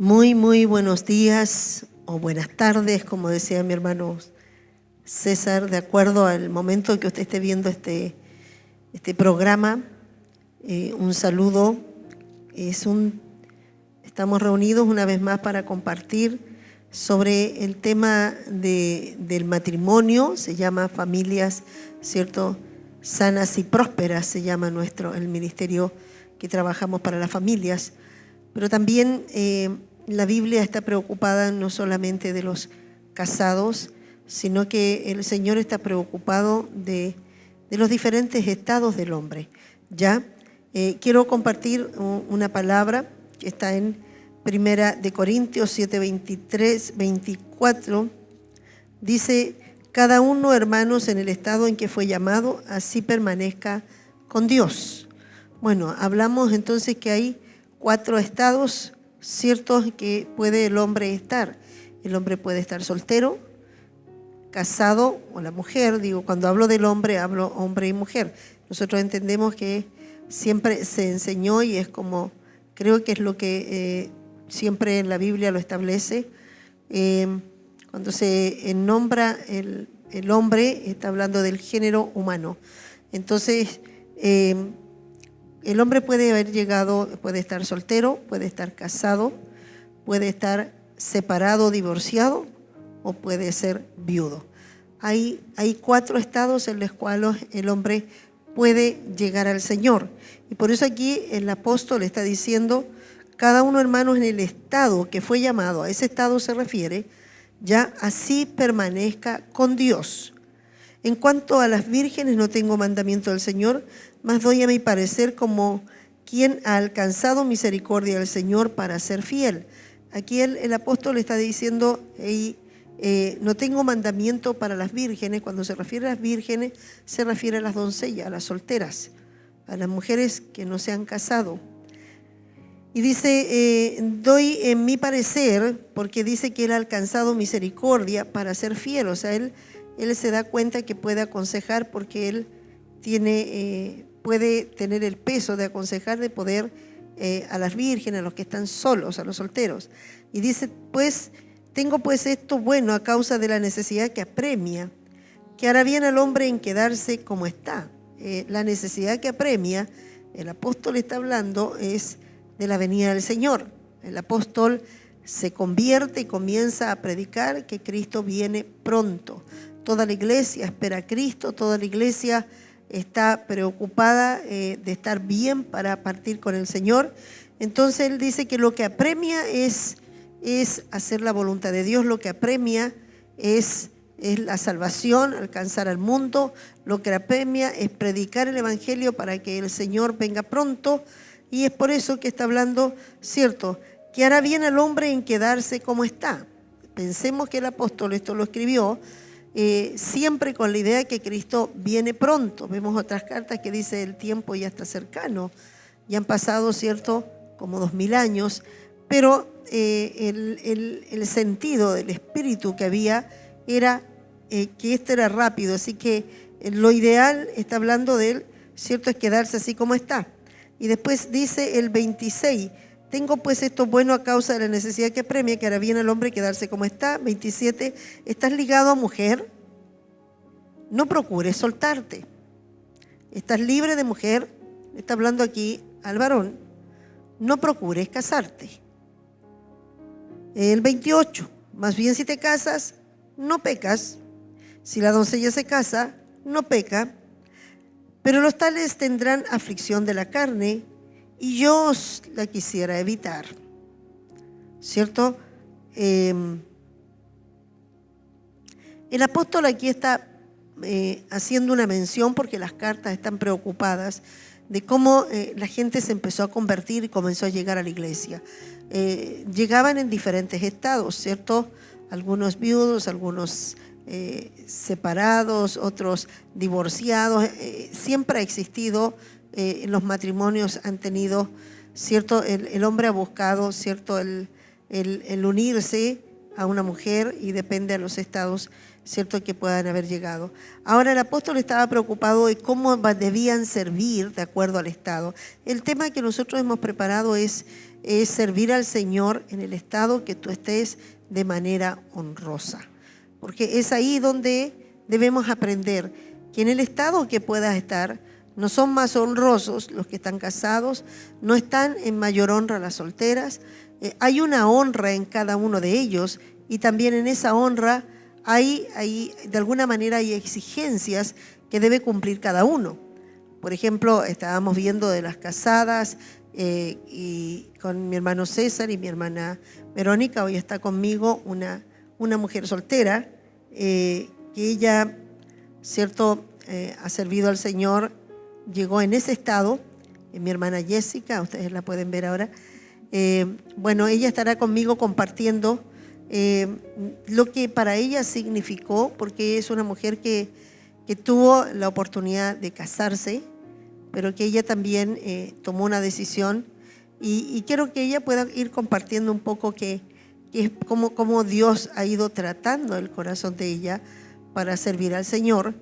Muy buenos días o buenas tardes, como decía mi hermano César, de acuerdo al momento que usted esté viendo este programa. Un saludo. Estamos reunidos una vez más para compartir sobre el tema del matrimonio. Se llama Familias, ¿cierto?, Sanas y Prósperas, se llama el ministerio que trabajamos para las familias. Pero también la Biblia está preocupada no solamente de los casados, sino que el Señor está preocupado de los diferentes estados del hombre. ¿Ya? Quiero compartir una palabra que está en 1 Corintios 7, 23, 24. Dice: cada uno, hermanos, en el estado en que fue llamado, así permanezca con Dios. Bueno, hablamos entonces que hay 4 estados ciertos que puede el hombre estar. El hombre puede estar soltero, casado, o la mujer. Digo, cuando hablo del hombre, hablo hombre y mujer. Nosotros entendemos que siempre se enseñó, y es como, creo que es lo que siempre en la Biblia lo establece. Cuando se nombra el hombre, está hablando del género humano. Entonces, el hombre puede haber llegado, puede estar soltero, puede estar casado, puede estar separado, divorciado, o puede ser viudo. Hay 4 estados en los cuales el hombre puede llegar al Señor. Y por eso aquí el apóstol está diciendo: cada uno, hermanos, en el estado que fue llamado, a ese estado se refiere, ya así permanezca con Dios. En cuanto a las vírgenes, no tengo mandamiento del Señor, mas doy a mi parecer como quien ha alcanzado misericordia del Señor para ser fiel. Aquí el apóstol está diciendo: no tengo mandamiento para las vírgenes. Cuando se refiere a las vírgenes, se refiere a las doncellas, a las solteras, a las mujeres que no se han casado. Y dice, doy en mi parecer, porque dice que él ha alcanzado misericordia para ser fiel. O sea, él se da cuenta que puede aconsejar, porque él puede tener el peso de aconsejar, de poder a las vírgenes, a los que están solos, a los solteros. Y dice, tengo esto bueno a causa de la necesidad que apremia, que hará bien al hombre en quedarse como está. La necesidad que apremia, el apóstol está hablando, es de la venida del Señor. El apóstol se convierte y comienza a predicar que Cristo viene pronto. Toda la iglesia espera a Cristo, toda la iglesia está preocupada de estar bien para partir con el Señor. Entonces él dice que lo que apremia es hacer la voluntad de Dios. Lo que apremia es la salvación, alcanzar al mundo. Lo que apremia es predicar el evangelio para que el Señor venga pronto. Y es por eso que está hablando, cierto, que hará bien al hombre en quedarse como está. Pensemos que el apóstol esto lo escribió siempre con la idea de que Cristo viene pronto. Vemos otras cartas que dice: el tiempo ya está cercano. Ya han pasado, cierto, como 2000 años, pero el sentido del espíritu que había era que esto era rápido. Así que lo ideal, está hablando de él, cierto, es quedarse así como está. Y después dice el 26: tengo esto bueno a causa de la necesidad que apremia, que hará bien al hombre quedarse como está. 27: ¿estás ligado a mujer? No procures soltarte. ¿Estás libre de mujer? Está hablando aquí al varón. No procures casarte. El 28: más bien, si te casas, no pecas. Si la doncella se casa, no peca. Pero los tales tendrán aflicción de la carne, y yo os la quisiera evitar. ¿Cierto? El apóstol aquí está haciendo una mención, porque las cartas están preocupadas de cómo la gente se empezó a convertir y comenzó a llegar a la iglesia. Llegaban en diferentes estados, ¿cierto? Algunos viudos, algunos separados, otros divorciados. Siempre ha existido, los matrimonios han tenido, ¿cierto? El hombre ha buscado, ¿cierto?, el unirse a una mujer, y depende de los estados ¿cierto?, que puedan haber llegado. Ahora el apóstol estaba preocupado de cómo debían servir de acuerdo al estado. El tema que nosotros hemos preparado es servir al Señor en el estado que tú estés de manera honrosa, porque es ahí donde debemos aprender que en el estado que puedas estar no son más honrosos los que están casados, no están en mayor honra las solteras. Hay una honra en cada uno de ellos, y también en esa honra hay de alguna manera hay exigencias que debe cumplir cada uno. Por ejemplo, estábamos viendo de las casadas, y con mi hermano César y mi hermana Verónica. Hoy está conmigo una mujer soltera, que ella, ¿cierto?, ha servido al Señor, llegó en ese estado. Mi hermana Jessica, ustedes la pueden ver ahora. Bueno, ella estará conmigo compartiendo lo que para ella significó, porque es una mujer que tuvo la oportunidad de casarse, pero que ella también tomó una decisión, y quiero que ella pueda ir compartiendo un poco cómo Dios ha ido tratando el corazón de ella para servir al Señor,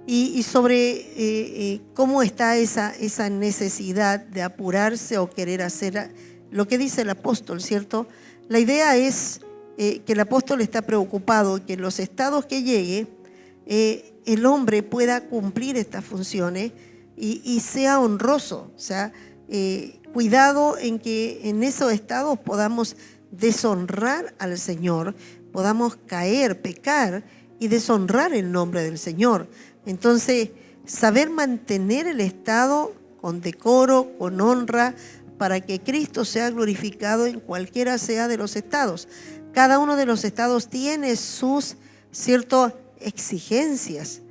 y sobre cómo está esa necesidad de apurarse o querer hacer lo que dice el apóstol, ¿cierto? La idea es que el apóstol está preocupado que en los estados que llegue el hombre pueda cumplir estas funciones y sea honroso. O sea, cuidado en que en esos estados podamos deshonrar al Señor, podamos caer, pecar y deshonrar el nombre del Señor. Entonces, saber mantener el estado con decoro, con honra, para que Cristo sea glorificado en cualquiera sea de los estados. Cada uno de los estados tiene sus ciertas exigencias.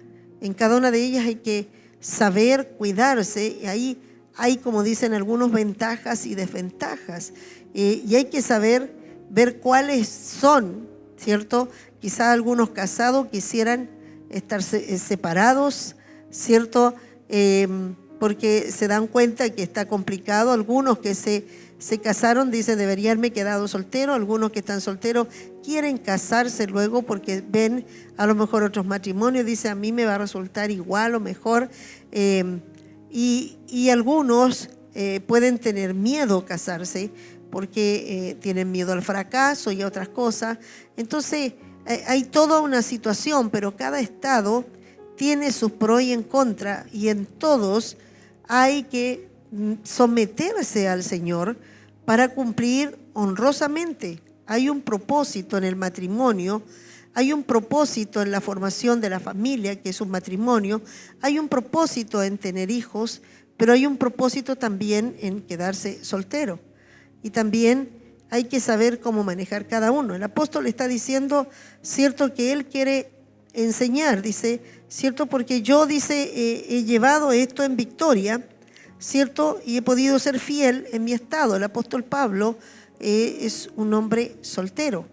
En cada una de ellas hay que saber cuidarse, y ahí hay, como dicen algunos, ventajas y desventajas, y hay que saber ver cuáles son, ¿cierto? Quizá algunos casados quisieran estar separados, ¿cierto? Porque se dan cuenta que está complicado. Algunos que se casaron dicen, debería haberme quedado soltero. Algunos que están solteros quieren casarse luego porque ven a lo mejor otros matrimonios, dicen, a mí me va a resultar igual o mejor. Y algunos pueden tener miedo a casarse porque tienen miedo al fracaso y a otras cosas. Entonces hay toda una situación, pero cada estado tiene sus pros y en contra, y en todos hay que someterse al Señor para cumplir honrosamente. Hay un propósito en el matrimonio, hay un propósito en la formación de la familia, que es un matrimonio, hay un propósito en tener hijos, pero hay un propósito también en quedarse soltero. Y también hay que saber cómo manejar cada uno. El apóstol está diciendo, cierto, que él quiere enseñar, dice, cierto, porque yo, dice, he llevado esto en victoria, cierto, y he podido ser fiel en mi estado. El apóstol Pablo es un hombre soltero,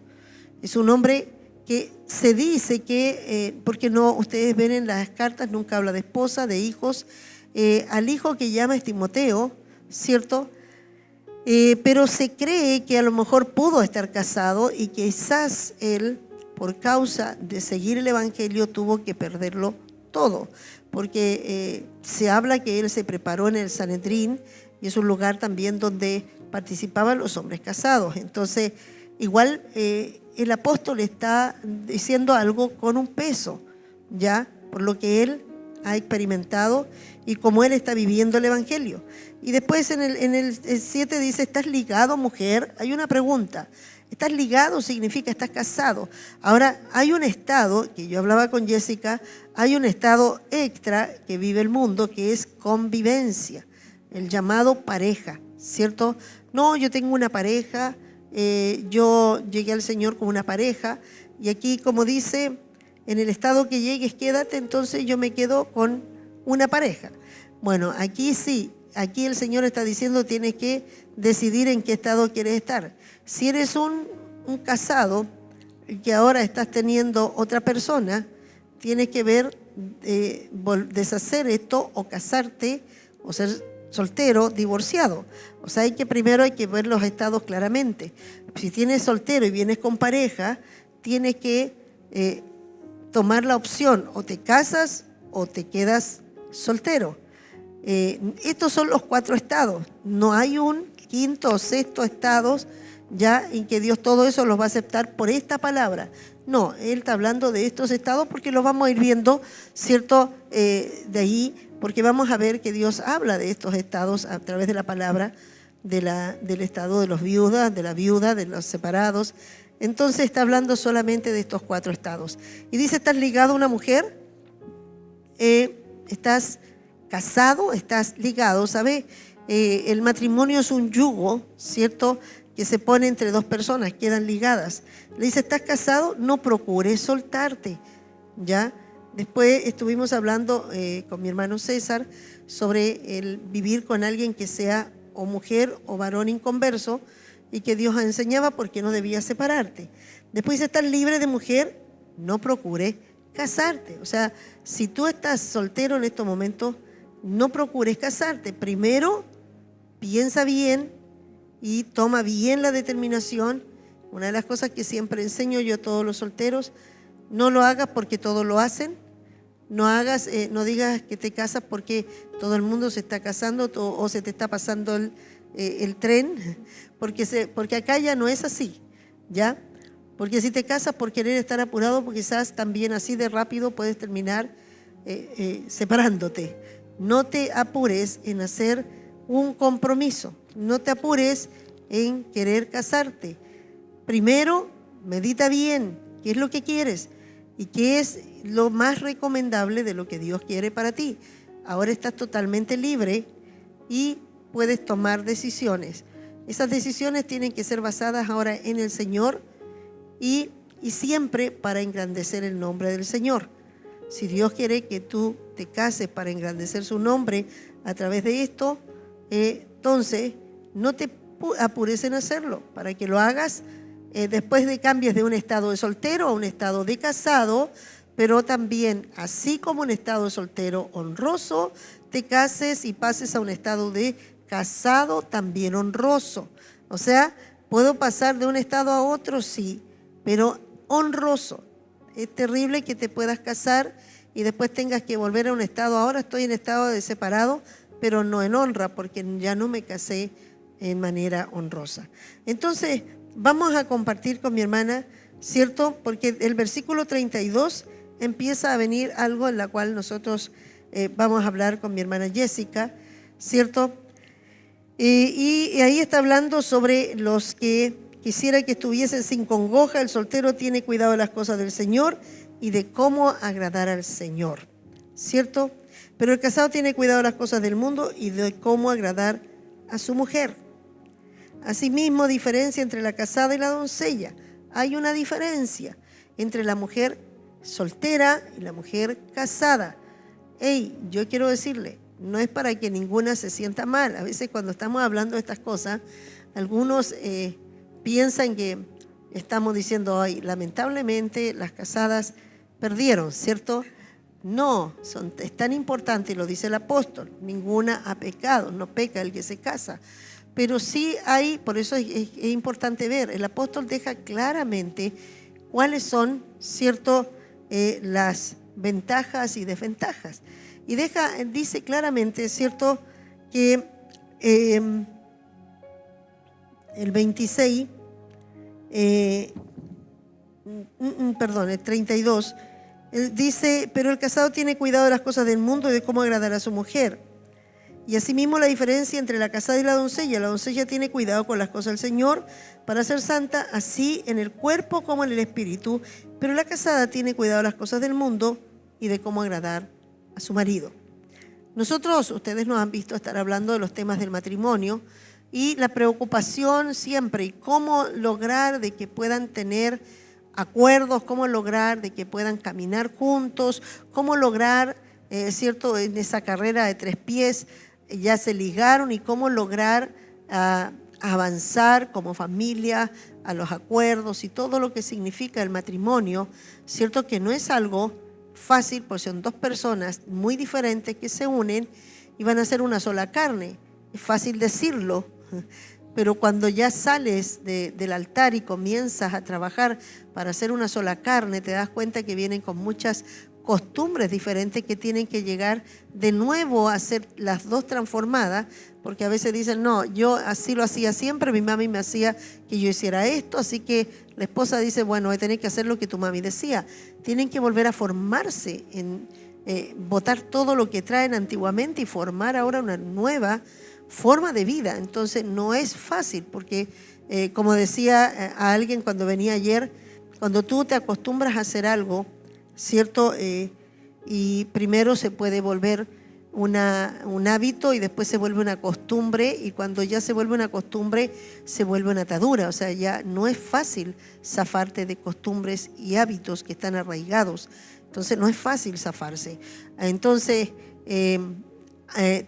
es un hombre que se dice que, porque no, ustedes ven en las cartas, nunca habla de esposa, de hijos, al hijo que llama es Timoteo, cierto, pero se cree que a lo mejor pudo estar casado, y quizás él, por causa de seguir el evangelio, tuvo que perderlo todo, porque se habla que él se preparó en el Sanedrín, y es un lugar también donde participaban los hombres casados. Entonces, igual el apóstol está diciendo algo con un peso, ya, por lo que él ha experimentado y como él está viviendo el evangelio. Y después en el 7 dice, ¿estás ligado, mujer? Hay una pregunta. ¿Estás ligado? Significa estás casado. Ahora, hay un estado, que yo hablaba con Jessica, hay un estado extra que vive el mundo, que es convivencia, el llamado pareja, ¿cierto? No, yo tengo una pareja, yo llegué al Señor con una pareja, y aquí, como dice, en el estado que llegues, quédate, entonces yo me quedo con una pareja. Bueno, aquí sí, aquí el Señor está diciendo, tienes que decidir en qué estado quieres estar. Si eres un casado que ahora estás teniendo otra persona, tienes que ver, deshacer esto, o casarte, o ser soltero, divorciado. O sea, primero hay que ver los estados claramente. Si tienes soltero y vienes con pareja, tienes que tomar la opción, o te casas o te quedas soltero. Estos son los 4 estados. No hay un quinto o sexto estado ya en que Dios todo eso los va a aceptar por esta palabra. No, Él está hablando de estos estados porque los vamos a ir viendo, ¿cierto? De ahí, porque vamos a ver que Dios habla de estos estados a través de la palabra, del estado de los viudas, de la viuda, de los separados. Entonces está hablando solamente de estos 4 estados. Y dice, ¿estás ligado a una mujer? ¿Estás casado? ¿Estás ligado? ¿Sabe? El matrimonio es un yugo, ¿cierto?, que se pone entre 2 personas, quedan ligadas. Le dice, ¿estás casado? No procures soltarte, ¿ya? Después estuvimos hablando con mi hermano César sobre el vivir con alguien que sea o mujer o varón inconverso y que Dios enseñaba por qué no debías separarte. Después dice, ¿estás libre de mujer? No procures casarte. O sea, si tú estás soltero en estos momentos, no procures casarte. Primero, piensa bien y toma bien la determinación. Una de las cosas que siempre enseño yo a todos los solteros, no lo hagas porque todos lo hacen. No digas que te casas porque todo el mundo se está casando o se te está pasando el tren, porque acá ya no es así, ¿ya? Porque si te casas por querer estar apurado, porque quizás también así de rápido puedes terminar separándote. No te apures en hacer un compromiso, no te apures en querer casarte. Primero, medita bien qué es lo que quieres y qué es lo más recomendable de lo que Dios quiere para ti. Ahora estás totalmente libre y puedes tomar decisiones. Esas decisiones tienen que ser basadas ahora en el Señor y siempre para engrandecer el nombre del Señor. Si Dios quiere que tú te cases para engrandecer su nombre a través de esto, entonces no te apures en hacerlo, para que lo hagas después de cambies de un estado de soltero a un estado de casado, pero también, así como un estado de soltero honroso, te cases y pases a un estado de casado también honroso. O sea, puedo pasar de un estado a otro, sí, pero honroso. Es terrible que te puedas casar y después tengas que volver a un estado. Ahora estoy en estado de separado, pero no en honra, porque ya no me casé en manera honrosa. Entonces, vamos a compartir con mi hermana, ¿cierto? Porque el versículo 32 empieza a venir algo en la cual nosotros vamos a hablar con mi hermana Jessica, ¿cierto? Y ahí está hablando sobre los que quisiera que estuviesen sin congoja. El soltero tiene cuidado de las cosas del Señor y de cómo agradar al Señor, ¿cierto? Pero el casado tiene cuidado de las cosas del mundo y de cómo agradar a su mujer. Asimismo, diferencia entre la casada y la doncella. Hay una diferencia entre la mujer soltera y la mujer casada. Hey, yo quiero decirle, no es para que ninguna se sienta mal. A veces cuando estamos hablando de estas cosas, algunos piensan que estamos diciendo, ay, lamentablemente las casadas perdieron, ¿cierto? No, es tan importante, lo dice el apóstol, ninguna ha pecado, no peca el que se casa. Pero sí hay, por eso es importante ver, el apóstol deja claramente cuáles son, ¿cierto?, las ventajas y desventajas. Y dice claramente, ¿cierto?, que el 26, el 32, dice, pero el casado tiene cuidado de las cosas del mundo y de cómo agradar a su mujer. Y asimismo la diferencia entre la casada y la doncella tiene cuidado con las cosas del Señor para ser santa, así en el cuerpo como en el espíritu, pero la casada tiene cuidado de las cosas del mundo y de cómo agradar a su marido. Ustedes nos han visto estar hablando de los temas del matrimonio y la preocupación siempre y cómo lograr de que puedan tener acuerdos, cómo lograr de que puedan caminar juntos, cómo lograr, ¿cierto?, en esa carrera de 3 pies, ya se ligaron y cómo lograr avanzar como familia a los acuerdos y todo lo que significa el matrimonio, ¿cierto? Que no es algo fácil, porque son 2 personas muy diferentes que se unen y van a ser una sola carne. Es fácil decirlo, pero cuando ya sales del altar y comienzas a trabajar para hacer una sola carne, te das cuenta que vienen con muchas costumbres diferentes que tienen que llegar de nuevo a ser las dos transformadas, porque a veces dicen, no, yo así lo hacía siempre, mi mami me hacía que yo hiciera esto, así que la esposa dice, bueno, voy a tener que hacer lo que tu mami decía. Tienen que volver a formarse, botar todo lo que traen antiguamente y formar ahora una nueva forma de vida. Entonces no es fácil, porque como decía a alguien cuando venía ayer, cuando tú te acostumbras a hacer algo, ¿cierto? Y primero se puede volver un hábito y después se vuelve una costumbre, y cuando ya se vuelve una costumbre se vuelve una atadura. O sea, ya no es fácil zafarte de costumbres y hábitos que están arraigados. Entonces no es fácil zafarse. Entonces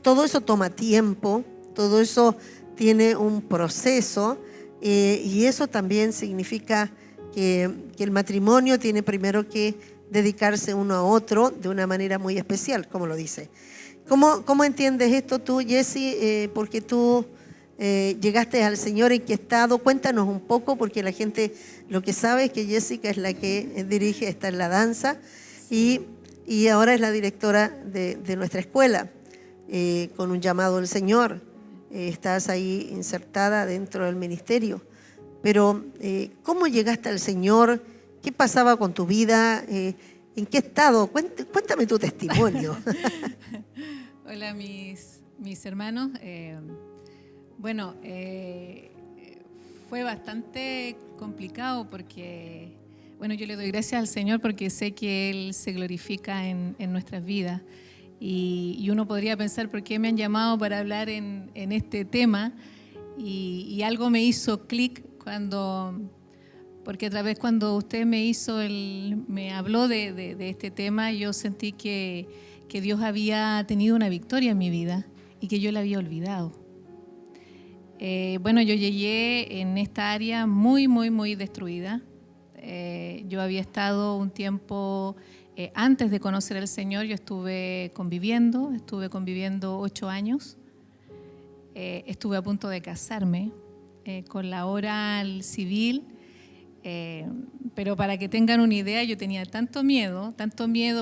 todo eso toma tiempo, todo eso tiene un proceso, y eso también significa que el matrimonio tiene primero que dedicarse uno a otro de una manera muy especial, como lo dice. ¿Cómo entiendes esto tú, Jessy? Porque tú llegaste al Señor, ¿en qué estado? Cuéntanos un poco, porque la gente lo que sabe es que Jessica es la que dirige, está en la danza, y ahora es la directora de nuestra escuela, con un llamado del Señor. Estás ahí insertada dentro del ministerio. Pero, ¿cómo llegaste al Señor? ¿Qué pasaba con tu vida? ¿En qué estado? Cuéntame tu testimonio. Hola, mis hermanos. Bueno, fue bastante complicado porque, bueno, yo le doy gracias al Señor porque sé que Él se glorifica en nuestras vidas. Y uno podría pensar, ¿por qué me han llamado para hablar en este tema? Y algo me hizo clic porque otra vez cuando usted me habló de este tema, yo sentí que Dios había tenido una victoria en mi vida y que yo la había olvidado. Bueno, yo llegué en esta área muy, muy, muy destruida. Yo había estado un tiempo, antes de conocer al Señor, yo estuve conviviendo 8 años. Estuve a punto de casarme con la oral civil, pero para que tengan una idea, yo tenía tanto miedo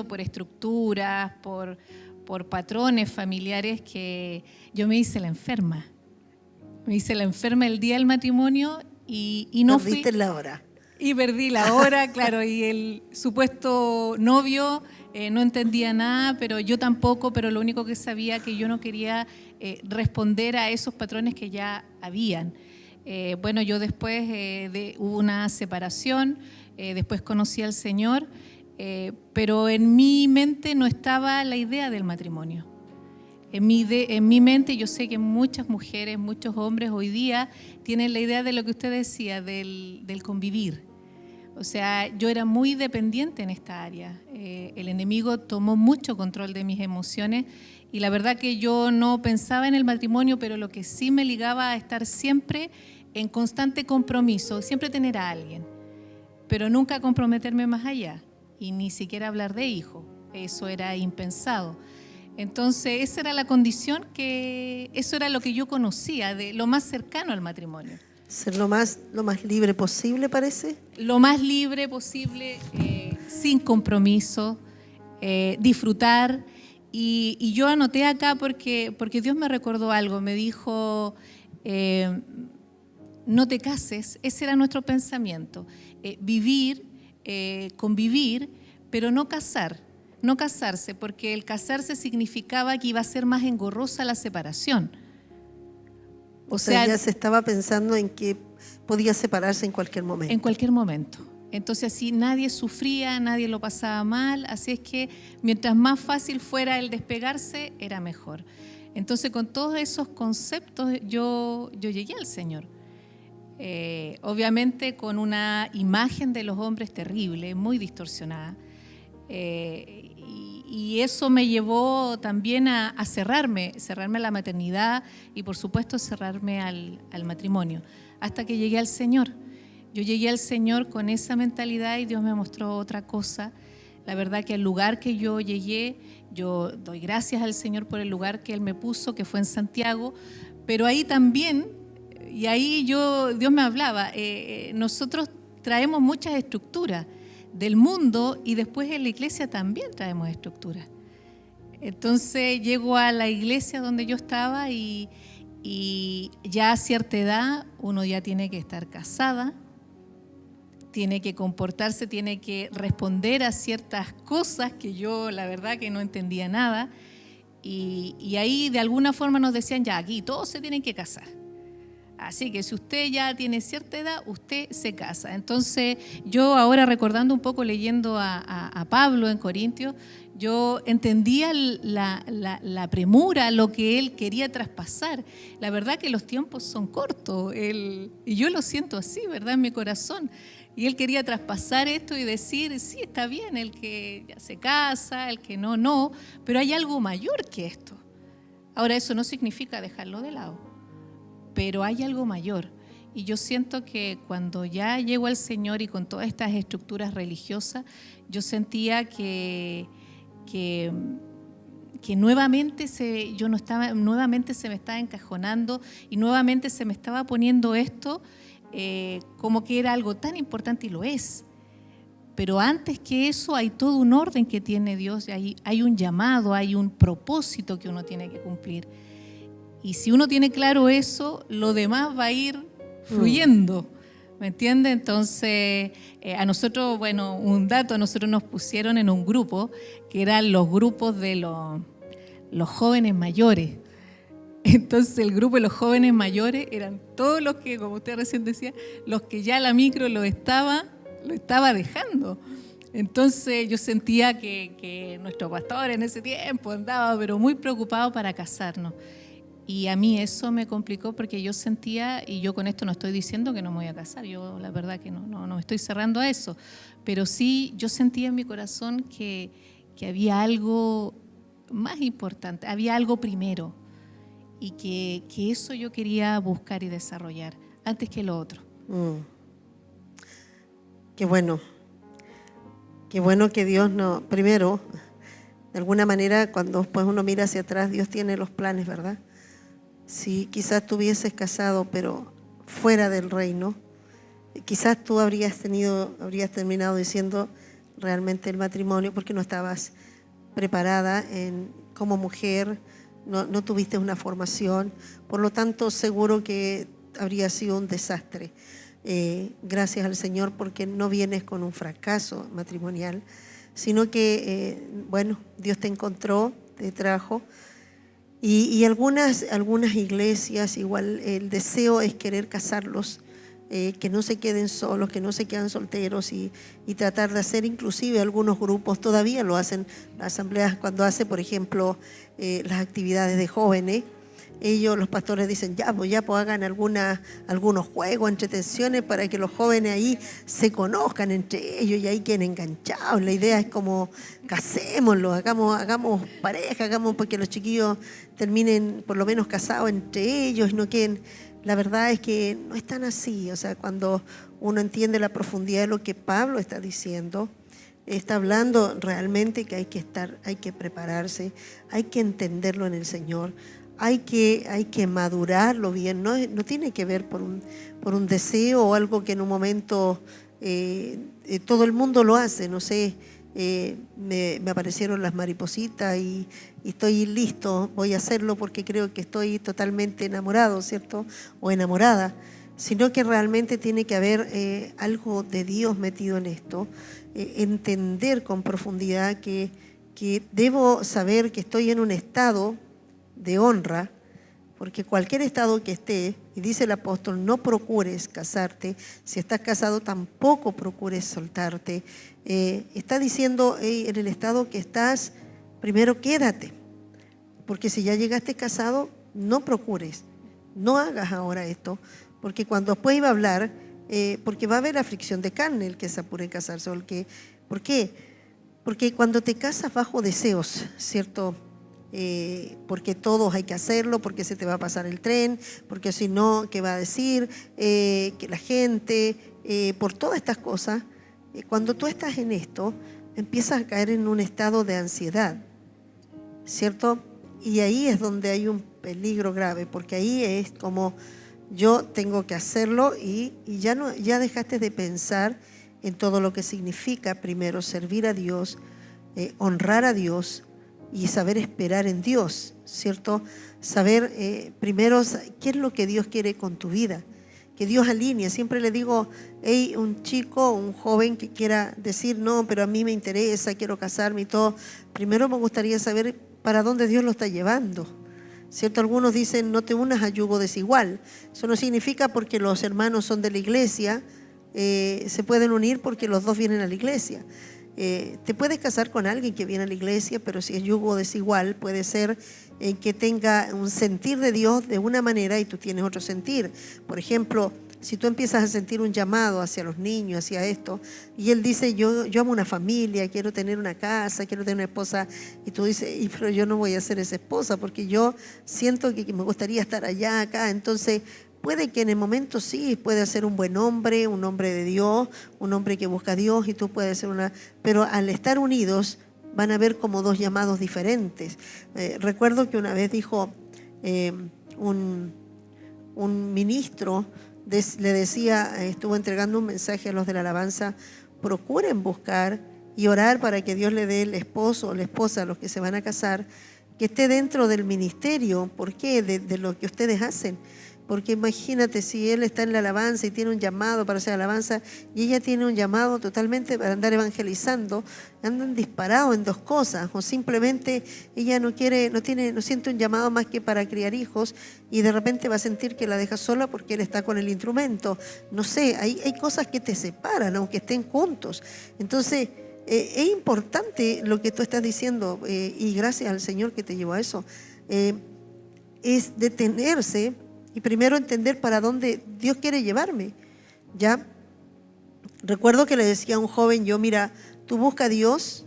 por estructuras, por patrones familiares, que yo me hice la enferma. Me hice la enferma el día del matrimonio y no fui. Perdiste la hora. Y perdí la hora, claro, y el supuesto novio no entendía nada, pero yo tampoco, pero lo único que sabía que yo no quería responder a esos patrones que ya habían. Bueno, yo después hubo una separación, después conocí al Señor, pero en mi mente no estaba la idea del matrimonio. En mi mente, yo sé que muchas mujeres, muchos hombres hoy día tienen la idea de lo que usted decía, del convivir. O sea, yo era muy dependiente en esta área. El enemigo tomó mucho control de mis emociones y la verdad que yo no pensaba en el matrimonio, pero lo que sí me ligaba a estar siempre en constante compromiso, siempre tener a alguien, pero nunca comprometerme más allá y ni siquiera hablar de hijos. Eso era impensado. Entonces, esa era la condición, eso era lo que yo conocía, de lo más cercano al matrimonio. Ser lo más libre posible, parece. Lo más libre posible, sin compromiso, disfrutar. Y yo anoté acá porque Dios me recordó algo, me dijo, no te cases, ese era nuestro pensamiento. Vivir, convivir, pero no casarse, porque el casarse significaba que iba a ser más engorrosa la separación. O sea, ya se estaba pensando en que podía separarse en cualquier momento. En cualquier momento. Entonces así nadie sufría, nadie lo pasaba mal, así es que mientras más fácil fuera el despegarse, era mejor. Entonces con todos esos conceptos yo llegué al Señor. Obviamente con una imagen de los hombres terrible, muy distorsionada. Y eso me llevó también a cerrarme a la maternidad y por supuesto cerrarme al matrimonio, hasta que llegué al Señor. Yo llegué al Señor con esa mentalidad y Dios me mostró otra cosa. La verdad que el lugar que yo llegué, yo doy gracias al Señor por el lugar que Él me puso, que fue en Santiago, pero ahí también, Y ahí Dios me hablaba, nosotros traemos muchas estructuras del mundo y después en la iglesia también traemos estructuras. Entonces llego a la iglesia donde yo estaba y ya a cierta edad uno ya tiene que estar casada, tiene que comportarse, tiene que responder a ciertas cosas que yo la verdad que no entendía nada. Y ahí de alguna forma nos decían, ya aquí todos se tienen que casar. Así que si usted ya tiene cierta edad, usted se casa. Entonces yo ahora recordando un poco, leyendo a Pablo en Corintios, yo entendía la premura, lo que él quería traspasar. La verdad que los tiempos son cortos, y yo lo siento así, ¿verdad? En mi corazón. Y él quería traspasar esto y decir, sí, está bien, el que ya se casa, el que no, no, pero hay algo mayor que esto. Ahora, eso no significa dejarlo de lado, pero hay algo mayor. Y yo siento que cuando ya llego al Señor y con todas estas estructuras religiosas, yo sentía que nuevamente nuevamente se me estaba encajonando y nuevamente se me estaba poniendo esto como que era algo tan importante, y lo es. Pero antes que eso hay todo un orden que tiene Dios, hay un llamado, hay un propósito que uno tiene que cumplir. Y si uno tiene claro eso, lo demás va a ir fluyendo, ¿me entiende? Entonces, a nosotros, bueno, un dato, a nosotros nos pusieron en un grupo que eran los grupos de los jóvenes mayores. Entonces el grupo de los jóvenes mayores eran todos los que, como usted recién decía, los que ya la micro lo estaba dejando. Entonces yo sentía que nuestro pastor en ese tiempo andaba pero muy preocupado para casarnos. Y a mí eso me complicó porque yo sentía, y yo con esto no estoy diciendo que no me voy a casar, yo la verdad que no me estoy cerrando a eso, pero sí yo sentía en mi corazón que había algo más importante, había algo primero, y que eso yo quería buscar y desarrollar antes que lo otro. Qué bueno que Dios no, primero, de alguna manera cuando pues uno mira hacia atrás, Dios tiene los planes, ¿verdad? Si quizás tú hubieses casado pero fuera del reino, quizás tú habrías terminado diciendo realmente el matrimonio porque no estabas preparada como mujer, no tuviste una formación, por lo tanto seguro que habría sido un desastre. Gracias al Señor porque no vienes con un fracaso matrimonial, sino que, Dios te encontró, te trajo. Y algunas iglesias igual el deseo es querer casarlos, que no se queden solos, que no se quedan solteros y tratar de hacer, inclusive algunos grupos todavía lo hacen, las asambleas cuando hace, por ejemplo, las actividades de jóvenes, los pastores dicen, ya pues hagan algunos juegos, entretenciones para que los jóvenes ahí se conozcan entre ellos y ahí queden enganchados. La idea es como, casémoslo, hagamos pareja, hagamos porque los chiquillos terminen por lo menos casados entre ellos y no queden. La verdad es que no es tan así. O sea, cuando uno entiende la profundidad de lo que Pablo está diciendo, está hablando realmente que hay que prepararse, hay que entenderlo en el Señor. Hay que madurarlo bien, no tiene que ver por un deseo o algo que en un momento todo el mundo lo hace, no sé, me aparecieron las maripositas y estoy listo, voy a hacerlo porque creo que estoy totalmente enamorado, ¿cierto? O enamorada, sino que realmente tiene que haber algo de Dios metido en esto, entender con profundidad que debo saber que estoy en un estado de honra, porque cualquier estado que esté, y dice el apóstol, no procures casarte, si estás casado tampoco procures soltarte, está diciendo en el estado que estás, primero quédate, porque si ya llegaste casado, no procures, no hagas ahora esto, porque cuando después iba a hablar, porque va a haber aflicción de carne el que se apure en casarse, ¿por qué? Porque cuando te casas bajo deseos, ¿cierto?, porque todos hay que hacerlo, porque se te va a pasar el tren, porque si no, ¿qué va a decir? Que la gente, por todas estas cosas, cuando tú estás en esto, empiezas a caer en un estado de ansiedad, ¿cierto? Y ahí es donde hay un peligro grave, porque ahí es como yo tengo que hacerlo y ya dejaste de pensar en todo lo que significa primero servir a Dios, honrar a Dios y saber esperar en Dios, ¿cierto? Saber primero qué es lo que Dios quiere con tu vida, que Dios alinee. Siempre le digo, hey, un chico, un joven que quiera decir, no, pero a mí me interesa, quiero casarme y todo, primero me gustaría saber para dónde Dios lo está llevando, ¿cierto? Algunos dicen, no te unas a yugo desigual. Eso no significa porque los hermanos son de la iglesia, se pueden unir porque los dos vienen a la iglesia. Te puedes casar con alguien que viene a la iglesia, pero si es yugo desigual, puede ser que tenga un sentir de Dios de una manera y tú tienes otro sentir. Por ejemplo, si tú empiezas a sentir un llamado hacia los niños, hacia esto, y él dice, yo amo una familia, quiero tener una casa, quiero tener una esposa, y tú dices, pero yo no voy a ser esa esposa porque yo siento que me gustaría estar allá, acá. Entonces, puede que en el momento sí, puede ser un buen hombre, un hombre de Dios, un hombre que busca a Dios, y tú puedes ser una... Pero al estar unidos, van a ver como dos llamados diferentes. Recuerdo que una vez dijo un ministro, le decía, estuvo entregando un mensaje a los de la alabanza, procuren buscar y orar para que Dios le dé el esposo o la esposa a los que se van a casar, que esté dentro del ministerio. ¿Por qué? De lo que ustedes hacen. Porque imagínate si él está en la alabanza y tiene un llamado para hacer alabanza y ella tiene un llamado totalmente para andar evangelizando, andan disparados en dos cosas, o simplemente ella no siente un llamado más que para criar hijos y de repente va a sentir que la deja sola porque él está con el instrumento. No sé, hay cosas que te separan aunque estén juntos. Entonces, es importante lo que tú estás diciendo y gracias al Señor que te llevó a eso. Es detenerse y primero entender para dónde Dios quiere llevarme. Ya recuerdo que le decía a un joven, mira, tú busca a Dios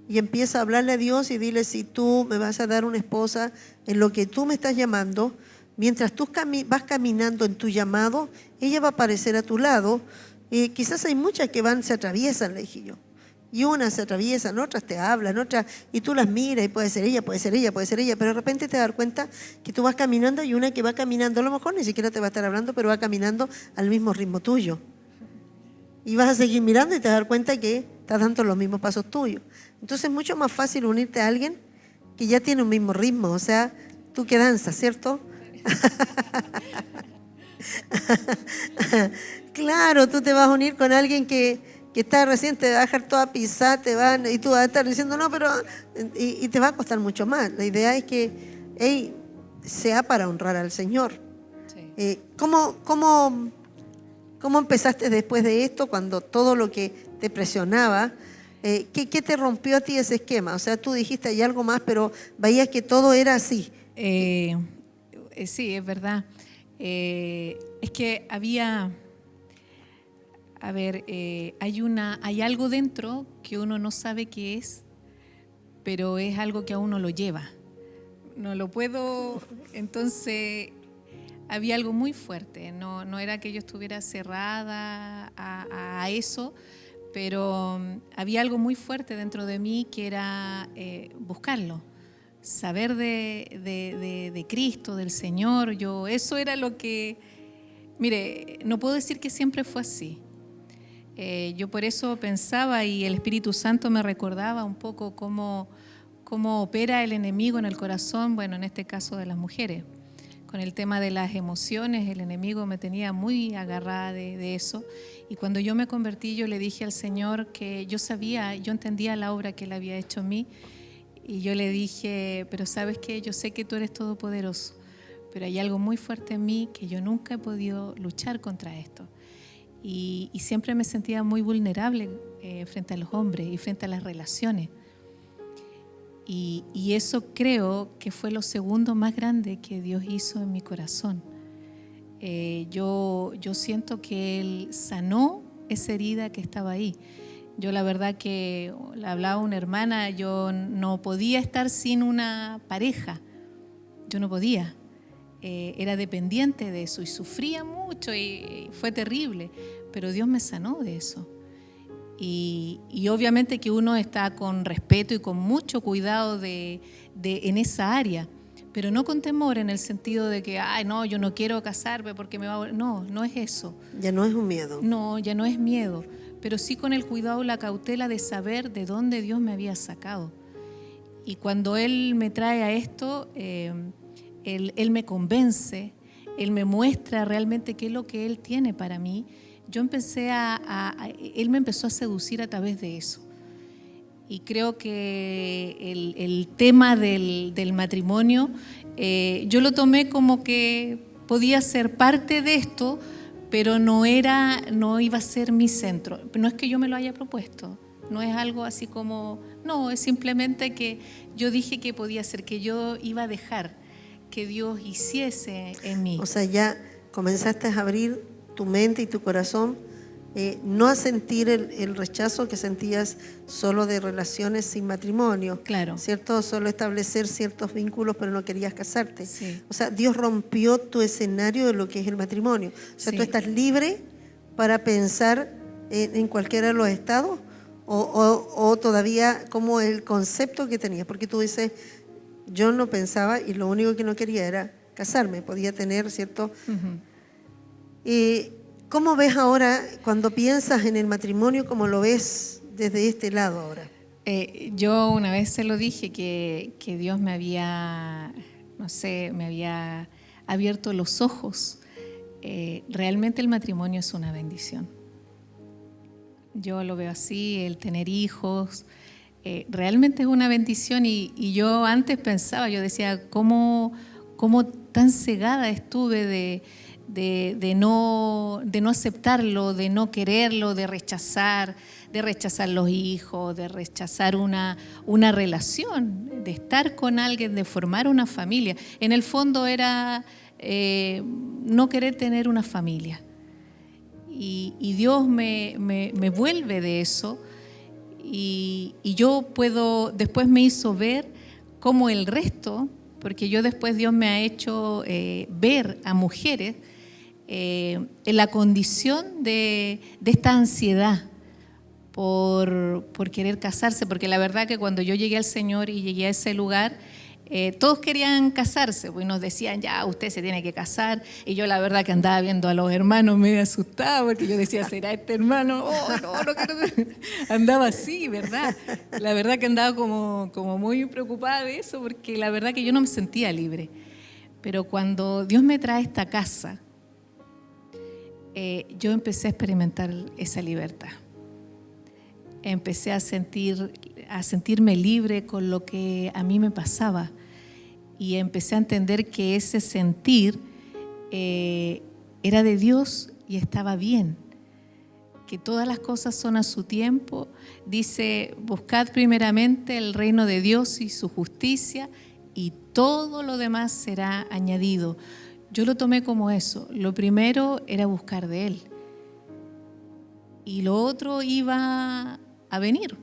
y empieza a hablarle a Dios y dile, si tú me vas a dar una esposa en lo que tú me estás llamando, mientras tú vas caminando en tu llamado, ella va a aparecer a tu lado. Quizás hay muchas que se atraviesan, le dije yo. Y unas se atraviesan, otras te hablan, otras, y tú las miras y puede ser ella, puede ser ella, puede ser ella, pero de repente te das cuenta que tú vas caminando y una que va caminando, a lo mejor ni siquiera te va a estar hablando, pero va caminando al mismo ritmo tuyo. Y vas a seguir mirando y te vas a dar cuenta que estás dando los mismos pasos tuyos. Entonces es mucho más fácil unirte a alguien que ya tiene un mismo ritmo, o sea, tú que danzas, ¿cierto? Claro, tú te vas a unir con alguien que está recién, te va a dejar toda pisada, y tú vas a estar diciendo no, pero y te va a costar mucho más. La idea es que sea para honrar al Señor. Sí. ¿Cómo empezaste después de esto, cuando todo lo que te presionaba, qué te rompió a ti ese esquema? O sea, tú dijiste hay algo más, pero veías que todo era así. Sí, es verdad. Es que había... A ver, hay algo dentro que uno no sabe qué es, pero es algo que a uno lo lleva. No lo puedo... Entonces, había algo muy fuerte. No era que yo estuviera cerrada a eso, pero había algo muy fuerte dentro de mí que era buscarlo. Saber de Cristo, del Señor. Eso era lo que... Mire, no puedo decir que siempre fue así. Yo por eso pensaba, y el Espíritu Santo me recordaba un poco cómo opera el enemigo en el corazón, bueno, en este caso de las mujeres. Con el tema de las emociones, el enemigo me tenía muy agarrada de eso. Y cuando yo me convertí, yo le dije al Señor que yo entendía la obra que Él había hecho en mí. Y yo le dije, pero ¿sabes qué? Yo sé que tú eres todopoderoso, pero hay algo muy fuerte en mí que yo nunca he podido luchar contra esto. Y siempre me sentía muy vulnerable frente a los hombres y frente a las relaciones. Y eso creo que fue lo segundo más grande que Dios hizo en mi corazón. Yo siento que Él sanó esa herida que estaba ahí. Yo la verdad que, le hablaba a una hermana, yo no podía estar sin una pareja. Yo no podía. Era dependiente de eso y sufría mucho y fue terrible, pero Dios me sanó de eso. Y obviamente que uno está con respeto y con mucho cuidado en esa área, pero no con temor en el sentido de que, ay, no, yo no quiero casarme porque me va a... No, no es eso. Ya no es un miedo. No, ya no es miedo, pero sí con el cuidado y la cautela de saber de dónde Dios me había sacado. Y cuando Él me trae a esto, él me convence, Él me muestra realmente qué es lo que Él tiene para mí. Yo empecé Él me empezó a seducir a través de eso. Y creo que el tema del matrimonio, yo lo tomé como que podía ser parte de esto, pero no iba a ser mi centro. No es que yo me lo haya propuesto, no es algo así como, no, es simplemente que yo dije que podía ser, que yo iba a dejar que Dios hiciese en mí. O sea, ya comenzaste a abrir tu mente y tu corazón, no a sentir el rechazo que sentías solo de relaciones sin matrimonio, claro, ¿cierto? Solo establecer ciertos vínculos, pero no querías casarte. Sí. O sea, Dios rompió tu escenario de lo que es el matrimonio. O sea, Sí. tú estás libre para pensar en cualquiera de los estados o todavía como el concepto que tenías, porque tú dices, yo no pensaba y lo único que no quería era casarme, podía tener, ¿cierto? ¿Cómo ves ahora cuando piensas en el matrimonio, cómo lo ves desde este lado ahora? Yo una vez se lo dije que Dios me había, no sé, me había abierto los ojos. Realmente el matrimonio es una bendición. Yo lo veo así, el tener hijos, realmente es una bendición y yo antes pensaba, yo decía, ¿cómo tan cegada estuve de no aceptarlo, de no quererlo, de rechazar los hijos, de rechazar una relación, de estar con alguien, de formar una familia? En el fondo era no querer tener una familia. Y Dios me vuelve de eso y yo después me hizo ver cómo el resto, porque yo después Dios me ha hecho ver a mujeres en la condición de esta ansiedad por querer casarse, porque la verdad que cuando yo llegué al Señor y llegué a ese lugar, todos querían casarse, pues nos decían, ya, usted se tiene que casar, y yo la verdad que andaba viendo a los hermanos medio asustada, porque yo decía, ¿será este hermano? Oh, no quiero. Andaba así, ¿verdad? La verdad que andaba como muy preocupada de eso, porque la verdad que yo no me sentía libre. Pero cuando Dios me trae esta casa, yo empecé a experimentar esa libertad. Empecé a sentirme libre con lo que a mí me pasaba y empecé a entender que ese sentir era de Dios y estaba bien, que todas las cosas son a su tiempo. Dice, buscad primeramente el reino de Dios y su justicia y todo lo demás será añadido. Yo lo tomé como eso. Lo primero era buscar de Él y lo otro iba a venir.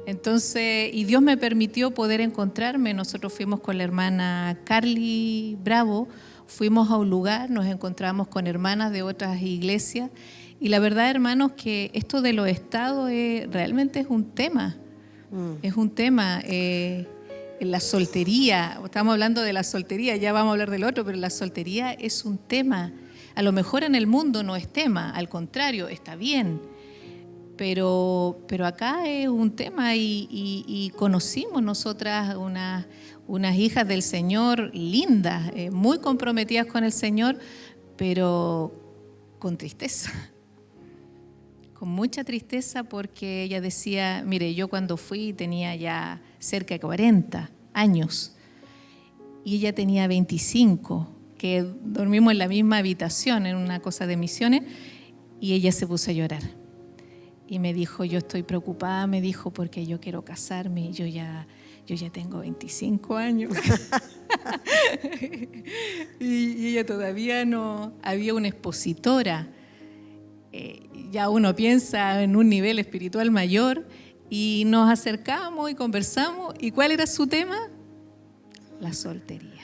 Entonces, y Dios me permitió poder encontrarme. Nosotros fuimos con la hermana Carly Bravo, fuimos a un lugar, nos encontramos con hermanas de otras iglesias y la verdad, hermanos, que esto de los estados realmente es un tema. Es un tema. La soltería, estamos hablando de la soltería, ya vamos a hablar del otro, pero la soltería es un tema. A lo mejor en el mundo no es tema, al contrario, está bien. Pero acá es un tema y conocimos nosotras unas hijas del Señor lindas, muy comprometidas con el Señor, pero con tristeza, con mucha tristeza, porque ella decía, mire, yo cuando fui tenía ya cerca de 40 años y ella tenía 25, que dormimos en la misma habitación en una cosa de misiones y ella se puso a llorar. Y me dijo, yo estoy preocupada, me dijo, porque yo quiero casarme y yo ya tengo 25 años. y ella todavía no, había una expositora. Ya uno piensa en un nivel espiritual mayor y nos acercamos y conversamos. ¿Y cuál era su tema? La soltería.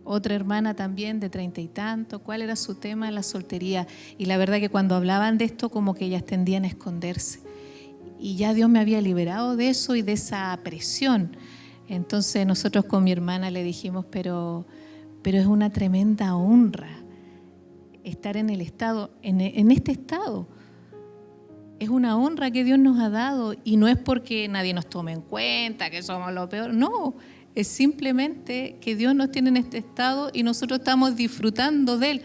Otra hermana también de 30 y tanto, ¿cuál era su tema? La soltería. Y la verdad que cuando hablaban de esto, como que ellas tendían a esconderse. Y ya Dios me había liberado de eso y de esa presión. Entonces nosotros con mi hermana le dijimos, pero es una tremenda honra estar en el estado, en este estado. Es una honra que Dios nos ha dado y no es porque nadie nos tome en cuenta, que somos lo peor, no, es simplemente que Dios nos tiene en este estado y nosotros estamos disfrutando de Él.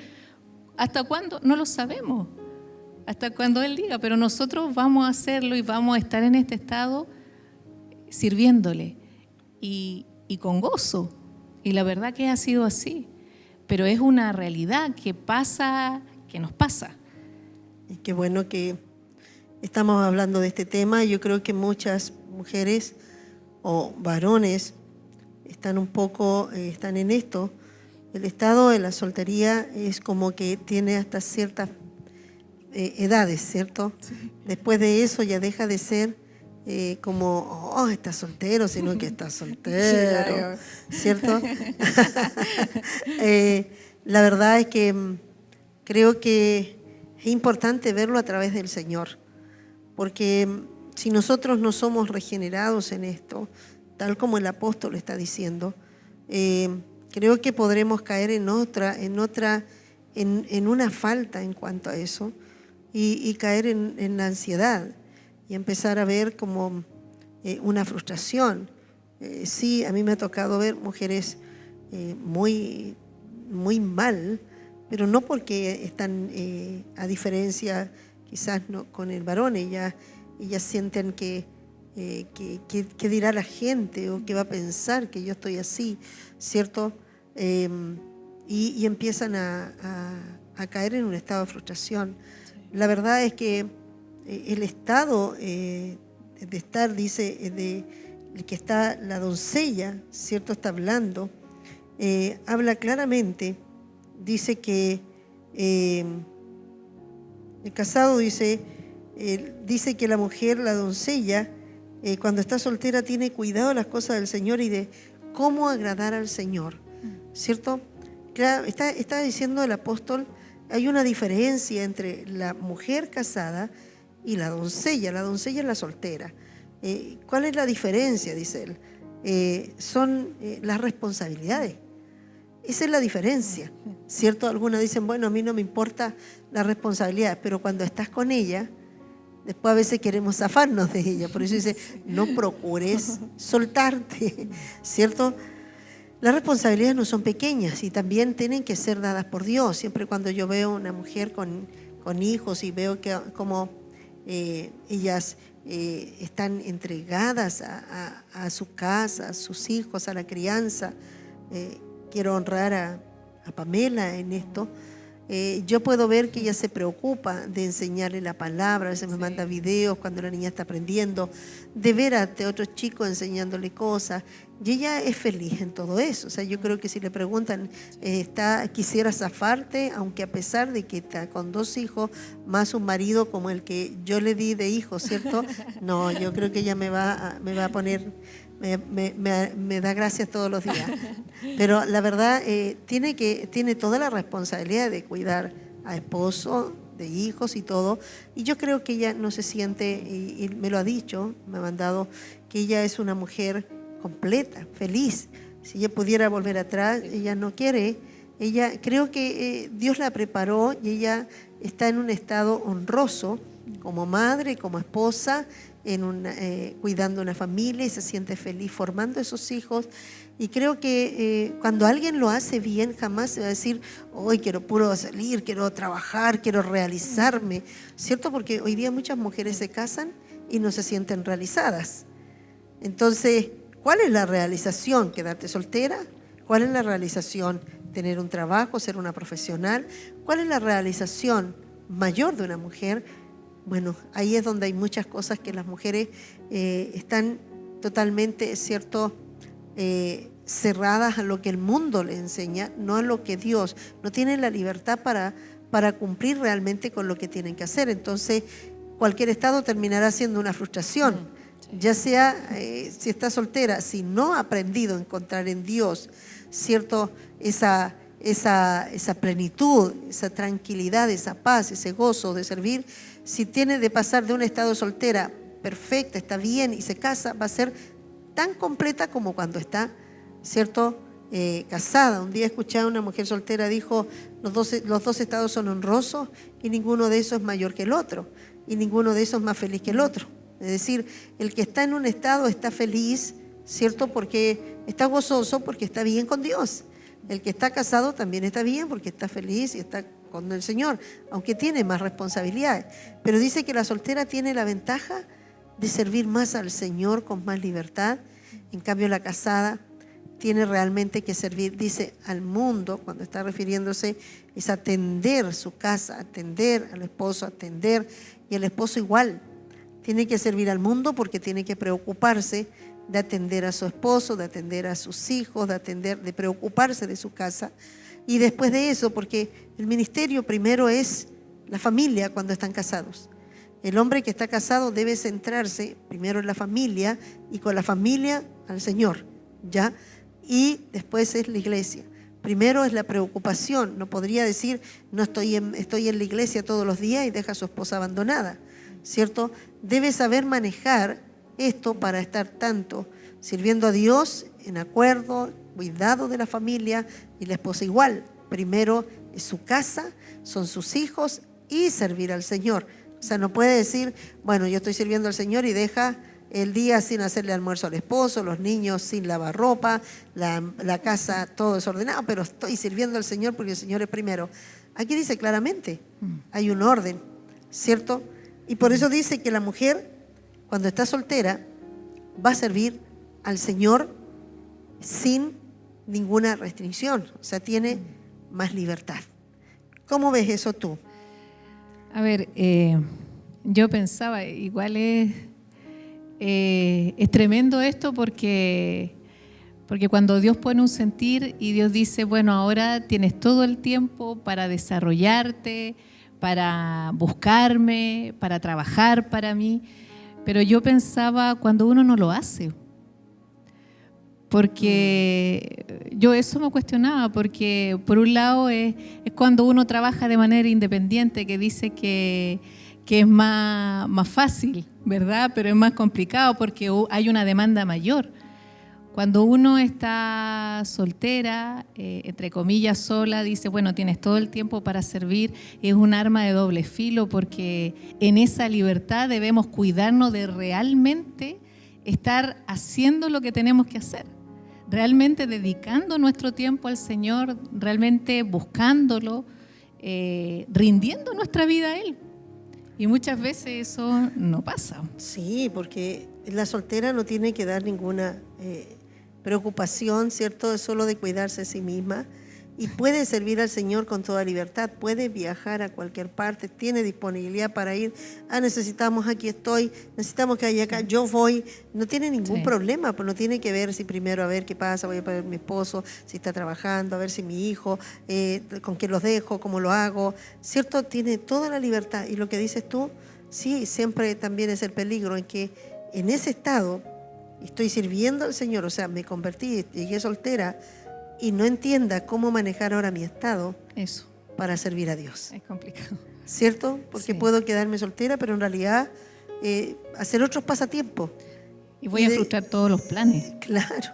¿Hasta cuándo? No lo sabemos, hasta cuando Él diga, pero nosotros vamos a hacerlo y vamos a estar en este estado sirviéndole y con gozo. Y la verdad que ha sido así, pero es una realidad que pasa, que nos pasa. Y qué bueno que estamos hablando de este tema. Yo creo que muchas mujeres o varones están están en esto. El estado de la soltería es como que tiene hasta ciertas edades, ¿cierto? Sí. Después de eso ya deja de ser como, está soltero, sino que está soltero, ¿cierto? La verdad es que creo que es importante verlo a través del Señor, porque si nosotros no somos regenerados en esto, tal como el apóstol está diciendo, creo que podremos caer en una falta en cuanto a eso y caer en la ansiedad y empezar a ver como una frustración. Sí, a mí me ha tocado ver mujeres muy, muy mal, pero no porque están, a diferencia quizás no con el varón, ellas sienten que dirá la gente o que va a pensar que yo estoy así, ¿cierto? Y empiezan a caer en un estado de frustración. Sí. La verdad es que el estado de estar, dice, de que está la doncella, ¿cierto? Está hablando, habla claramente, dice que el casado dice que la mujer, la doncella, cuando está soltera tiene cuidado de las cosas del Señor y de cómo agradar al Señor, ¿cierto? Claro, está diciendo el apóstol, hay una diferencia entre la mujer casada y la doncella. La doncella es la soltera. ¿Cuál es la diferencia? Dice él. Son las responsabilidades. Esa es la diferencia, ¿cierto? Algunos dicen, bueno, a mí no me importa la responsabilidad, pero cuando estás con ella, después a veces queremos zafarnos de ella. Por eso dice, no procures soltarte, ¿cierto? Las responsabilidades no son pequeñas y también tienen que ser dadas por Dios. Siempre cuando yo veo una mujer con hijos y veo que como ellas están entregadas a su casa, a sus hijos, a la crianza, quiero honrar a Pamela en esto. Yo puedo ver que ella se preocupa de enseñarle la palabra, a veces me manda videos cuando la niña está aprendiendo, de ver a otros chicos enseñándole cosas, y ella es feliz en todo eso. O sea, yo creo que si le preguntan, quisiera zafarte, aunque a pesar de que está con 2 hijos, más un marido como el que yo le di de hijo, ¿cierto? No, yo creo que ella me va a poner... Me da gracias todos los días. Pero la verdad, tiene toda la responsabilidad de cuidar a esposo, de hijos y todo. Y yo creo que ella no se siente, y me lo ha dicho, me ha mandado, que ella es una mujer completa, feliz. Si ella pudiera volver atrás, ella no quiere. Ella, creo que Dios la preparó y ella está en un estado honroso como madre, como esposa, cuidando una familia y se siente feliz formando esos hijos. Y creo que cuando alguien lo hace bien, jamás se va a decir, hoy quiero puro salir, quiero trabajar, quiero realizarme, ¿cierto? Porque hoy día muchas mujeres se casan y no se sienten realizadas. Entonces, ¿cuál es la realización? ¿Quedarte soltera? ¿Cuál es la realización? ¿Tener un trabajo, ser una profesional? ¿Cuál es la realización mayor de una mujer? Bueno, ahí es donde hay muchas cosas que las mujeres están totalmente, ¿cierto?, cerradas a lo que el mundo le enseña, no a lo que Dios. No tienen la libertad para cumplir realmente con lo que tienen que hacer. Entonces, cualquier estado terminará siendo una frustración. Ya sea si está soltera, si no ha aprendido a encontrar en Dios, ¿cierto?, esa plenitud, esa tranquilidad, esa paz, ese gozo de servir. Si tiene de pasar de un estado soltera perfecta, está bien y se casa, va a ser tan completa como cuando está, ¿cierto?, casada. Un día escuché a una mujer soltera, dijo, los dos estados son honrosos y ninguno de esos es mayor que el otro, y ninguno de esos es más feliz que el otro. Es decir, el que está en un estado está feliz, ¿cierto?, porque está gozoso, porque está bien con Dios. El que está casado también está bien porque está feliz y está con el Señor, aunque tiene más responsabilidades. Pero dice que la soltera tiene la ventaja de servir más al Señor con más libertad. En cambio, la casada tiene realmente que servir, dice, al mundo, cuando está refiriéndose, es atender su casa, atender al esposo, atender, y el esposo igual. Tiene que servir al mundo porque tiene que preocuparse de atender a su esposo, de atender a sus hijos, de preocuparse de su casa. Y después de eso, porque el ministerio primero es la familia cuando están casados. El hombre que está casado debe centrarse primero en la familia y con la familia al Señor, ¿ya? Y después es la iglesia. Primero es la preocupación. No podría decir, no estoy en la iglesia todos los días y deja a su esposa abandonada, ¿cierto? Debe saber manejar esto para estar tanto sirviendo a Dios en acuerdo, cuidado de la familia, y la esposa igual. Primero es su casa, son sus hijos y servir al Señor. O sea, no puede decir, bueno, yo estoy sirviendo al Señor y deja el día sin hacerle almuerzo al esposo, los niños sin lavar ropa, la casa todo desordenado, pero estoy sirviendo al Señor porque el Señor es primero. Aquí dice claramente, hay un orden, ¿cierto? Y por eso dice que la mujer, cuando está soltera, va a servir al Señor sin ninguna restricción, o sea, tiene más libertad. ¿Cómo ves eso tú? A ver, yo pensaba, igual es tremendo esto porque cuando Dios pone un sentir y Dios dice, bueno, ahora tienes todo el tiempo para desarrollarte, para buscarme, para trabajar para mí, pero yo pensaba cuando uno no lo hace, porque yo eso me cuestionaba, porque por un lado es cuando uno trabaja de manera independiente, que dice que es más fácil, ¿verdad? Pero es más complicado porque hay una demanda mayor. Cuando uno está soltera, entre comillas sola, dice, bueno, tienes todo el tiempo para servir, es un arma de doble filo porque en esa libertad debemos cuidarnos de realmente estar haciendo lo que tenemos que hacer, realmente dedicando nuestro tiempo al Señor, realmente buscándolo, rindiendo nuestra vida a Él. Y muchas veces eso no pasa. Sí, porque la soltera no tiene que dar ninguna preocupación, ¿cierto? Es solo de cuidarse a sí misma y puede servir al Señor con toda libertad, puede viajar a cualquier parte, tiene disponibilidad para ir, necesitamos, aquí estoy, necesitamos que haya acá, yo voy, no tiene ningún problema, pues no tiene que ver si primero a ver qué pasa, voy a ver mi esposo, si está trabajando, a ver si mi hijo, con quién los dejo, cómo lo hago, ¿cierto? Tiene toda la libertad y lo que dices tú, sí, siempre también es el peligro en que en ese estado estoy sirviendo al Señor, o sea, me convertí, llegué soltera y no entienda cómo manejar ahora mi estado eso para servir a Dios. Es complicado. ¿Cierto? Porque sí, puedo quedarme soltera, pero en realidad hacer otros pasatiempos. Y voy a frustrar todos los planes. Claro.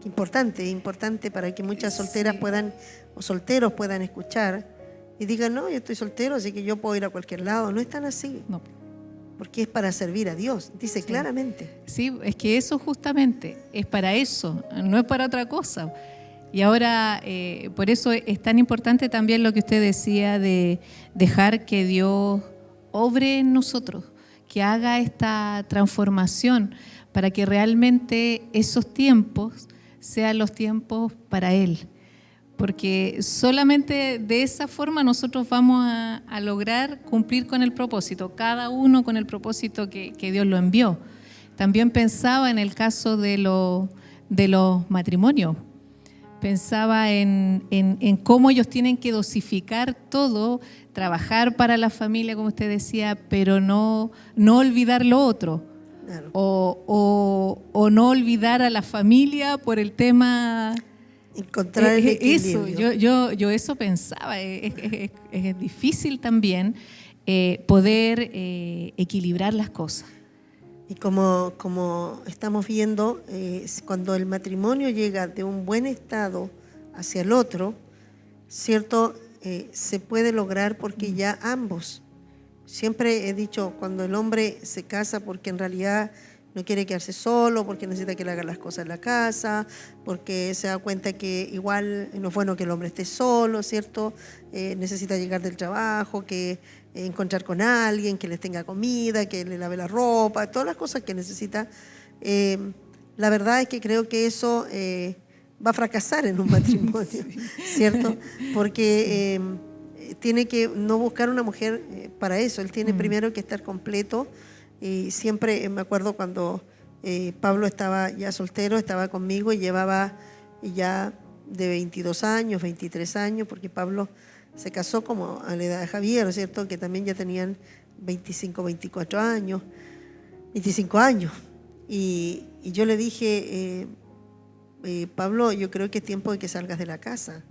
Importante para que muchas solteras puedan, o solteros puedan escuchar y digan, no, yo estoy soltero, así que yo puedo ir a cualquier lado. No es tan así. No. Porque es para servir a Dios, dice claramente. Sí, es que eso justamente es para eso, no es para otra cosa. Y ahora, por eso es tan importante también lo que usted decía de dejar que Dios obre en nosotros, que haga esta transformación para que realmente esos tiempos sean los tiempos para Él. Porque solamente de esa forma nosotros vamos a lograr cumplir con el propósito, cada uno con el propósito que Dios lo envió. También pensaba en el caso de los matrimonios, pensaba en cómo ellos tienen que dosificar todo, trabajar para la familia, como usted decía, pero no olvidar lo otro. Claro. O no olvidar a la familia por el tema... Encontrar el equilibrio. Eso, yo eso pensaba, es difícil también poder equilibrar las cosas. Y como estamos viendo, cuando el matrimonio llega de un buen estado hacia el otro, ¿cierto? Se puede lograr porque ya ambos, siempre he dicho, cuando el hombre se casa porque en realidad no quiere quedarse solo, porque necesita que le hagan las cosas en la casa, porque se da cuenta que igual no es bueno que el hombre esté solo, ¿cierto? Necesita llegar del trabajo, que encontrar con alguien, que le tenga comida, que le lave la ropa, todas las cosas que necesita. La verdad es que creo que eso va a fracasar en un matrimonio, ¿cierto? Porque tiene que no buscar una mujer para eso, él tiene primero que estar completo. Y siempre me acuerdo cuando Pablo estaba ya soltero, estaba conmigo y llevaba ya de 22 años, 23 años, porque Pablo se casó como a la edad de Javier, ¿cierto? Que también ya tenían 25, 24 años, 25 años. Y yo le dije, Pablo, yo creo que es tiempo de que salgas de la casa,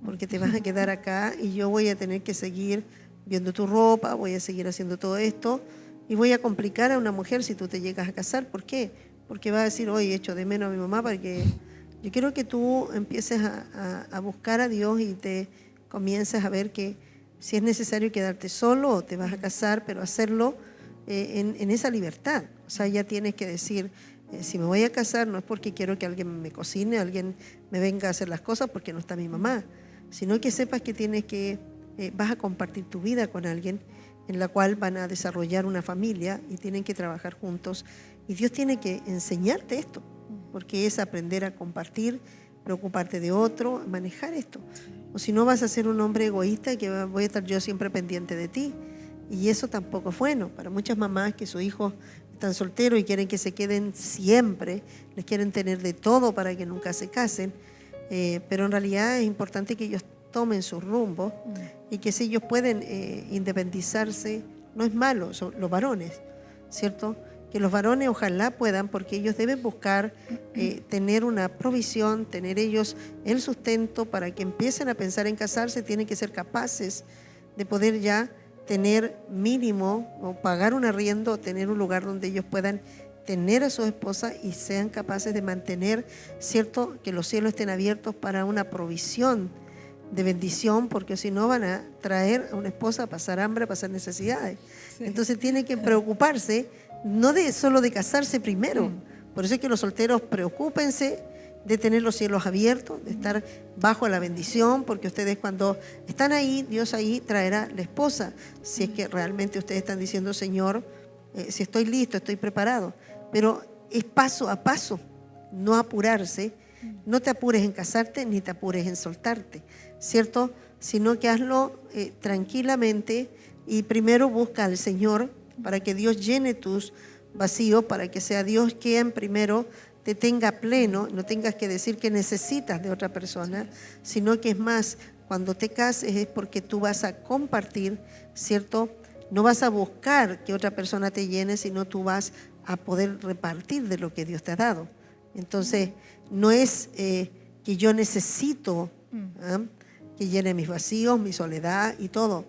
porque te vas a quedar acá y yo voy a tener que seguir viendo tu ropa, voy a seguir haciendo todo esto. Y voy a complicar a una mujer si tú te llegas a casar. ¿Por qué? Porque va a decir, oye, echo de menos a mi mamá, porque yo quiero que tú empieces a buscar a Dios y te comiences a ver que si es necesario quedarte solo o te vas a casar, pero hacerlo en esa libertad. O sea, ya tienes que decir, si me voy a casar no es porque quiero que alguien me cocine, alguien me venga a hacer las cosas porque no está mi mamá, sino que sepas que vas a compartir tu vida con alguien en la cual van a desarrollar una familia y tienen que trabajar juntos. Y Dios tiene que enseñarte esto, porque es aprender a compartir, preocuparte de otro, manejar esto. O si no vas a ser un hombre egoísta que voy a estar yo siempre pendiente de ti. Y eso tampoco es bueno. Para muchas mamás que sus hijos están solteros y quieren que se queden siempre, les quieren tener de todo para que nunca se casen, pero en realidad es importante que ellos tomen su rumbo y que si ellos pueden independizarse, no es malo, son los varones, ¿cierto? Que los varones ojalá puedan, porque ellos deben buscar tener una provisión, tener ellos el sustento para que empiecen a pensar en casarse, tienen que ser capaces de poder ya tener mínimo o pagar un arriendo, tener un lugar donde ellos puedan tener a su esposa y sean capaces de mantener, ¿cierto? Que los cielos estén abiertos para una provisión de bendición, porque si no van a traer a una esposa a pasar hambre, a pasar necesidades. Sí. Entonces tiene que preocuparse, no solo de casarse primero. Por eso es que los solteros preocúpense de tener los cielos abiertos, de estar bajo la bendición, porque ustedes cuando están ahí, Dios ahí traerá la esposa. Si es que realmente ustedes están diciendo, Señor, si estoy listo, estoy preparado. Pero es paso a paso, no apurarse. No te apures en casarte ni te apures en soltarte, ¿cierto? Sino que hazlo tranquilamente y primero busca al Señor para que Dios llene tus vacíos, para que sea Dios quien primero te tenga pleno, no tengas que decir que necesitas de otra persona, sino que es más, cuando te cases es porque tú vas a compartir, ¿cierto? No vas a buscar que otra persona te llene, sino tú vas a poder repartir de lo que Dios te ha dado. Entonces, no es que yo necesito que llene mis vacíos, mi soledad y todo.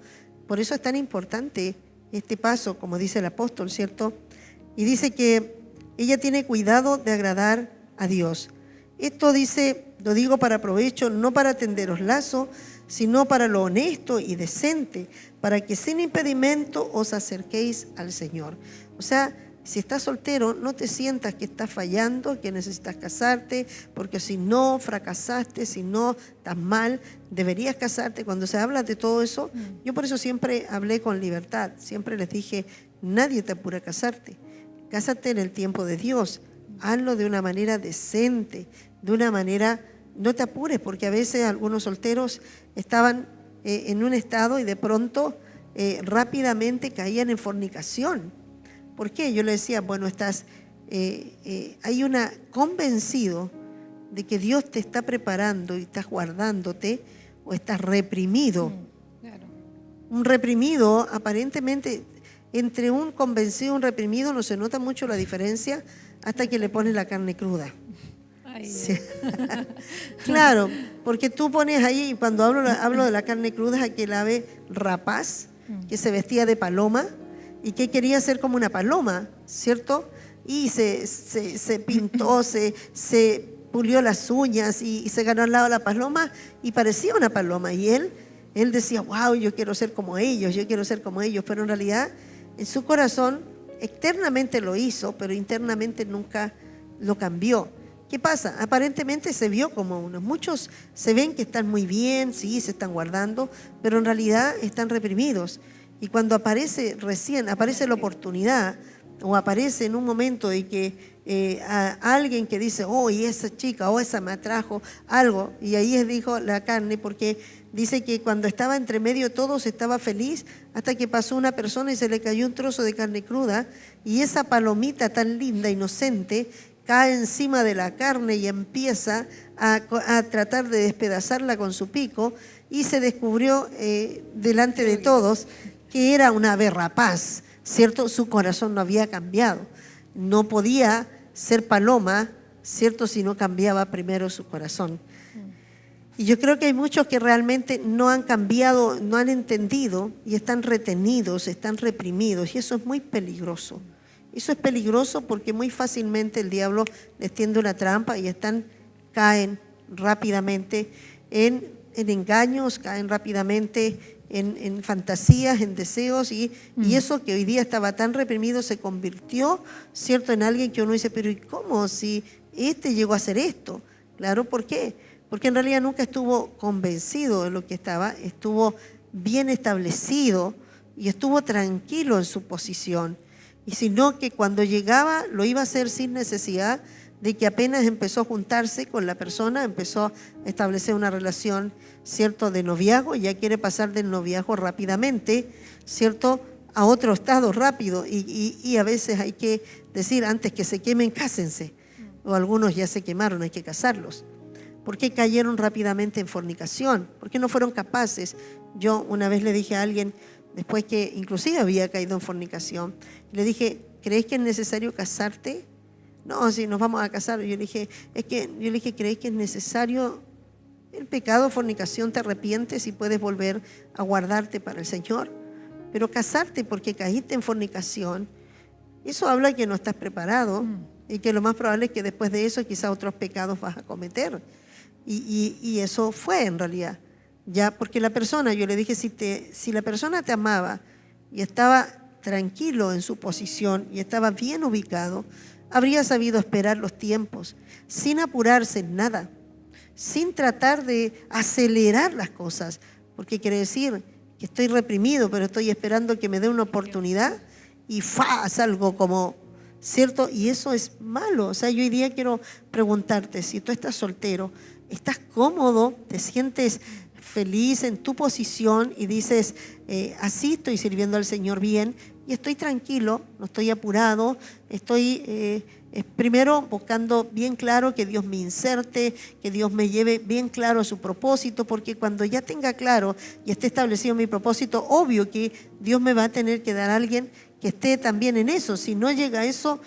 Por eso es tan importante este paso, como dice el apóstol, ¿cierto? Y dice que ella tiene cuidado de agradar a Dios. Esto dice, lo digo para provecho, no para tenderos lazo, sino para lo honesto y decente, para que sin impedimento os acerquéis al Señor. O sea, si estás soltero, no te sientas que estás fallando, que necesitas casarte, porque si no fracasaste, si no estás mal, deberías casarte. Cuando se habla de todo eso, yo por eso siempre hablé con libertad. Siempre les dije, nadie te apura a casarte. Cásate en el tiempo de Dios. Hazlo de una manera decente, de una manera, no te apures, porque a veces algunos solteros estaban en un estado y de pronto rápidamente caían en fornicación. ¿Por qué? Yo le decía, bueno, hay una convencido de que Dios te está preparando y estás guardándote o estás reprimido. Claro. Un reprimido, aparentemente, entre un convencido y un reprimido no se nota mucho la diferencia hasta que le pones la carne cruda. Sí. Claro, porque tú pones ahí, y cuando hablo de la carne cruda, es aquel ave rapaz que se vestía de paloma y que quería ser como una paloma, ¿cierto? Y se pintó, se pulió las uñas y se ganó al lado de la paloma y parecía una paloma. Y él decía, wow, yo quiero ser como ellos, yo quiero ser como ellos. Pero en realidad, en su corazón, externamente lo hizo, pero internamente nunca lo cambió. ¿Qué pasa? Aparentemente se vio como uno. Muchos se ven que están muy bien, sí, se están guardando, pero en realidad están reprimidos. Y cuando aparece la oportunidad, o aparece en un momento y que a alguien que dice, oh, y esa chica, o esa me atrajo algo, y ahí dijo la carne, porque dice que cuando estaba entre medio todos estaba feliz, hasta que pasó una persona y se le cayó un trozo de carne cruda, y esa palomita tan linda, inocente, cae encima de la carne y empieza a tratar de despedazarla con su pico, y se descubrió delante de todos que era una ave rapaz, ¿cierto? Su corazón no había cambiado. No podía ser paloma, ¿cierto? Si no cambiaba primero su corazón. Y yo creo que hay muchos que realmente no han cambiado, no han entendido y están retenidos, están reprimidos. Y eso es muy peligroso. Eso es peligroso porque muy fácilmente el diablo les tiende una trampa y caen rápidamente en engaños, caen rápidamente en fantasías, en deseos, y eso que hoy día estaba tan reprimido se convirtió, ¿cierto?, en alguien que uno dice, pero ¿y cómo? Si llegó a hacer esto. Claro, ¿por qué? Porque en realidad nunca estuvo convencido de lo que estuvo bien establecido y estuvo tranquilo en su posición. Y sino que cuando llegaba lo iba a hacer sin necesidad de que apenas empezó a juntarse con la persona, empezó a establecer una relación, ¿cierto?, de noviazgo, ya quiere pasar del noviazgo rápidamente, ¿cierto?, a otro estado rápido. Y a veces hay que decir, antes que se quemen, cásense. O algunos ya se quemaron, hay que casarlos. ¿Por qué cayeron rápidamente en fornicación? ¿Por qué no fueron capaces? Yo una vez le dije a alguien, después que inclusive había caído en fornicación, le dije, ¿crees que es necesario casarte? No, si nos vamos a casar. Yo le dije, ¿crees que es necesario el pecado, fornicación? ¿Te arrepientes y puedes volver a guardarte para el Señor? Pero casarte porque caíste en fornicación, eso habla que no estás preparado y que lo más probable es que después de eso quizás otros pecados vas a cometer. Y eso fue en realidad. Ya, porque la persona, yo le dije, si la persona te amaba y estaba tranquilo en su posición y estaba bien ubicado, habría sabido esperar los tiempos, sin apurarse en nada, sin tratar de acelerar las cosas, porque quiere decir que estoy reprimido, pero estoy esperando que me dé una oportunidad y salgo como, ¿cierto? Y eso es malo. O sea, yo hoy día quiero preguntarte, si tú estás soltero, ¿estás cómodo? ¿Te sientes feliz en tu posición y dices, así estoy sirviendo al Señor bien y estoy tranquilo, no estoy apurado, estoy primero buscando bien claro que Dios me inserte, que Dios me lleve bien claro a su propósito, porque cuando ya tenga claro y esté establecido mi propósito, obvio que Dios me va a tener que dar a alguien que esté también en eso. Si no llega a eso,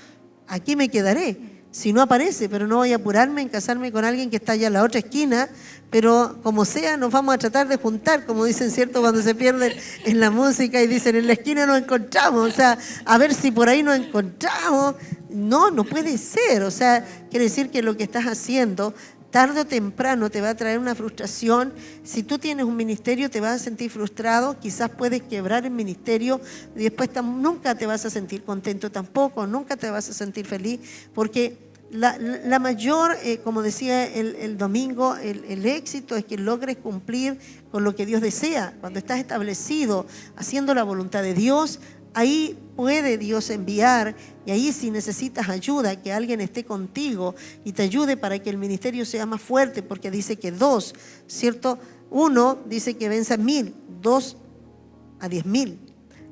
aquí me quedaré. Si no aparece, pero no voy a apurarme en casarme con alguien que está allá en la otra esquina, pero como sea nos vamos a tratar de juntar, como dicen, ¿cierto?, cuando se pierden en la música y dicen, en la esquina nos encontramos, o sea, a ver si por ahí nos encontramos. No puede ser. O sea, quiere decir que lo que estás haciendo tarde o temprano te va a traer una frustración. Si tú tienes un ministerio te vas a sentir frustrado, quizás puedes quebrar el ministerio y después nunca te vas a sentir contento tampoco, nunca te vas a sentir feliz, porque la mayor, como decía el domingo, el éxito es que logres cumplir con lo que Dios desea. Cuando estás establecido haciendo la voluntad de Dios, ahí puede Dios enviar, y ahí si necesitas ayuda, que alguien esté contigo y te ayude para que el ministerio sea más fuerte, porque dice que 2, ¿cierto? 1 dice que vence a 1000, 2 a 10,000.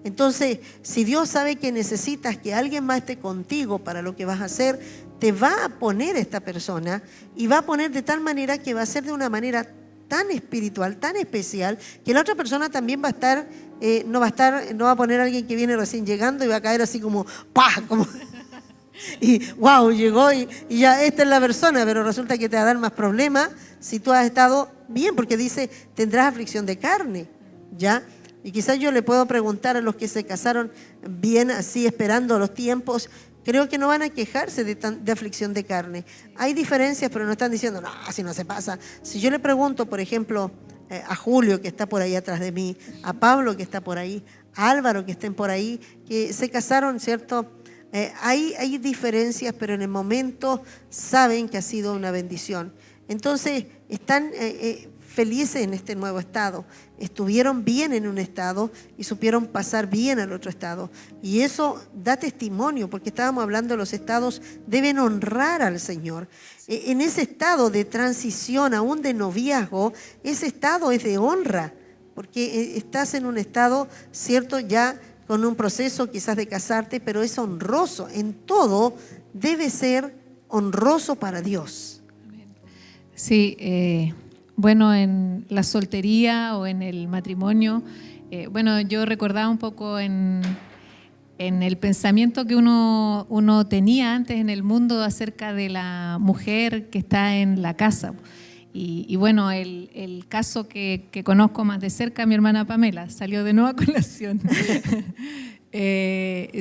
Entonces, si Dios sabe que necesitas que alguien más esté contigo para lo que vas a hacer, te va a poner esta persona y va a poner de tal manera que va a ser de una manera tan espiritual, tan especial, que la otra persona también va a estar, no va a poner a alguien que viene recién llegando y va a caer así como ¡pah! Como y wow, llegó y ya esta es la persona, pero resulta que te va a dar más problemas si tú has estado bien, porque dice, tendrás aflicción de carne, ¿ya? Y quizás yo le puedo preguntar a los que se casaron bien así, esperando los tiempos, creo que no van a quejarse de aflicción de carne. Hay diferencias, pero no están diciendo, no, si no se pasa. Si yo le pregunto, por ejemplo, a Julio, que está por ahí atrás de mí, a Pablo, que está por ahí, a Álvaro, que estén por ahí, que se casaron, ¿cierto? Hay diferencias, pero en el momento saben que ha sido una bendición. Entonces, están felices en este nuevo estado. Estuvieron bien en un estado y supieron pasar bien al otro estado. Y eso da testimonio, porque estábamos hablando de los estados, deben honrar al Señor. En ese estado de transición, aún de noviazgo, ese estado es de honra, porque estás en un estado, ¿cierto?, ya con un proceso quizás de casarte, pero es honroso. En todo debe ser honroso para Dios. Sí, bueno, en la soltería o en el matrimonio, bueno, yo recordaba un poco en el pensamiento que uno tenía antes en el mundo acerca de la mujer que está en la casa. Y bueno, el caso que conozco más de cerca, mi hermana Pamela, salió de nuevo a colación.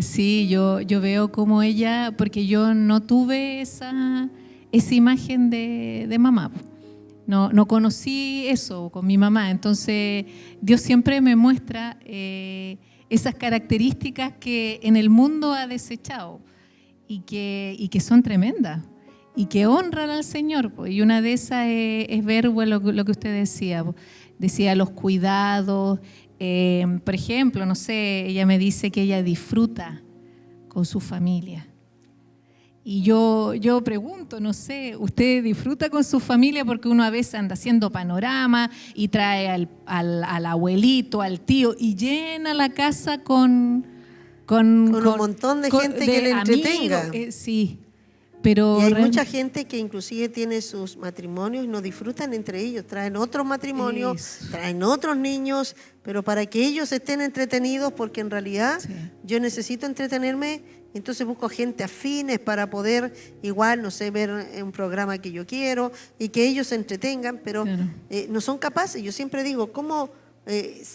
Sí, yo veo como ella, porque yo no tuve esa imagen de mamá. No conocí eso con mi mamá. Entonces, Dios siempre me muestra esas características que en el mundo ha desechado y que son tremendas y que honran al Señor. Y una de esas es ver, bueno, lo que usted decía los cuidados. Por ejemplo, no sé, ella me dice que ella disfruta con su familia. Y yo pregunto, no sé, ¿usted disfruta con su familia? Porque uno a veces anda haciendo panorama y trae al abuelito, al tío, y llena la casa con un montón de gente que le entretenga. Sí, pero y hay mucha gente que inclusive tiene sus matrimonios y no disfrutan entre ellos, traen otros matrimonios, traen otros niños, pero para que ellos estén entretenidos, porque en realidad yo necesito entretenerme, entonces busco gente afines para poder igual, no sé, ver un programa que yo quiero y que ellos se entretengan, pero no son capaces. Yo siempre digo, ¿cómo?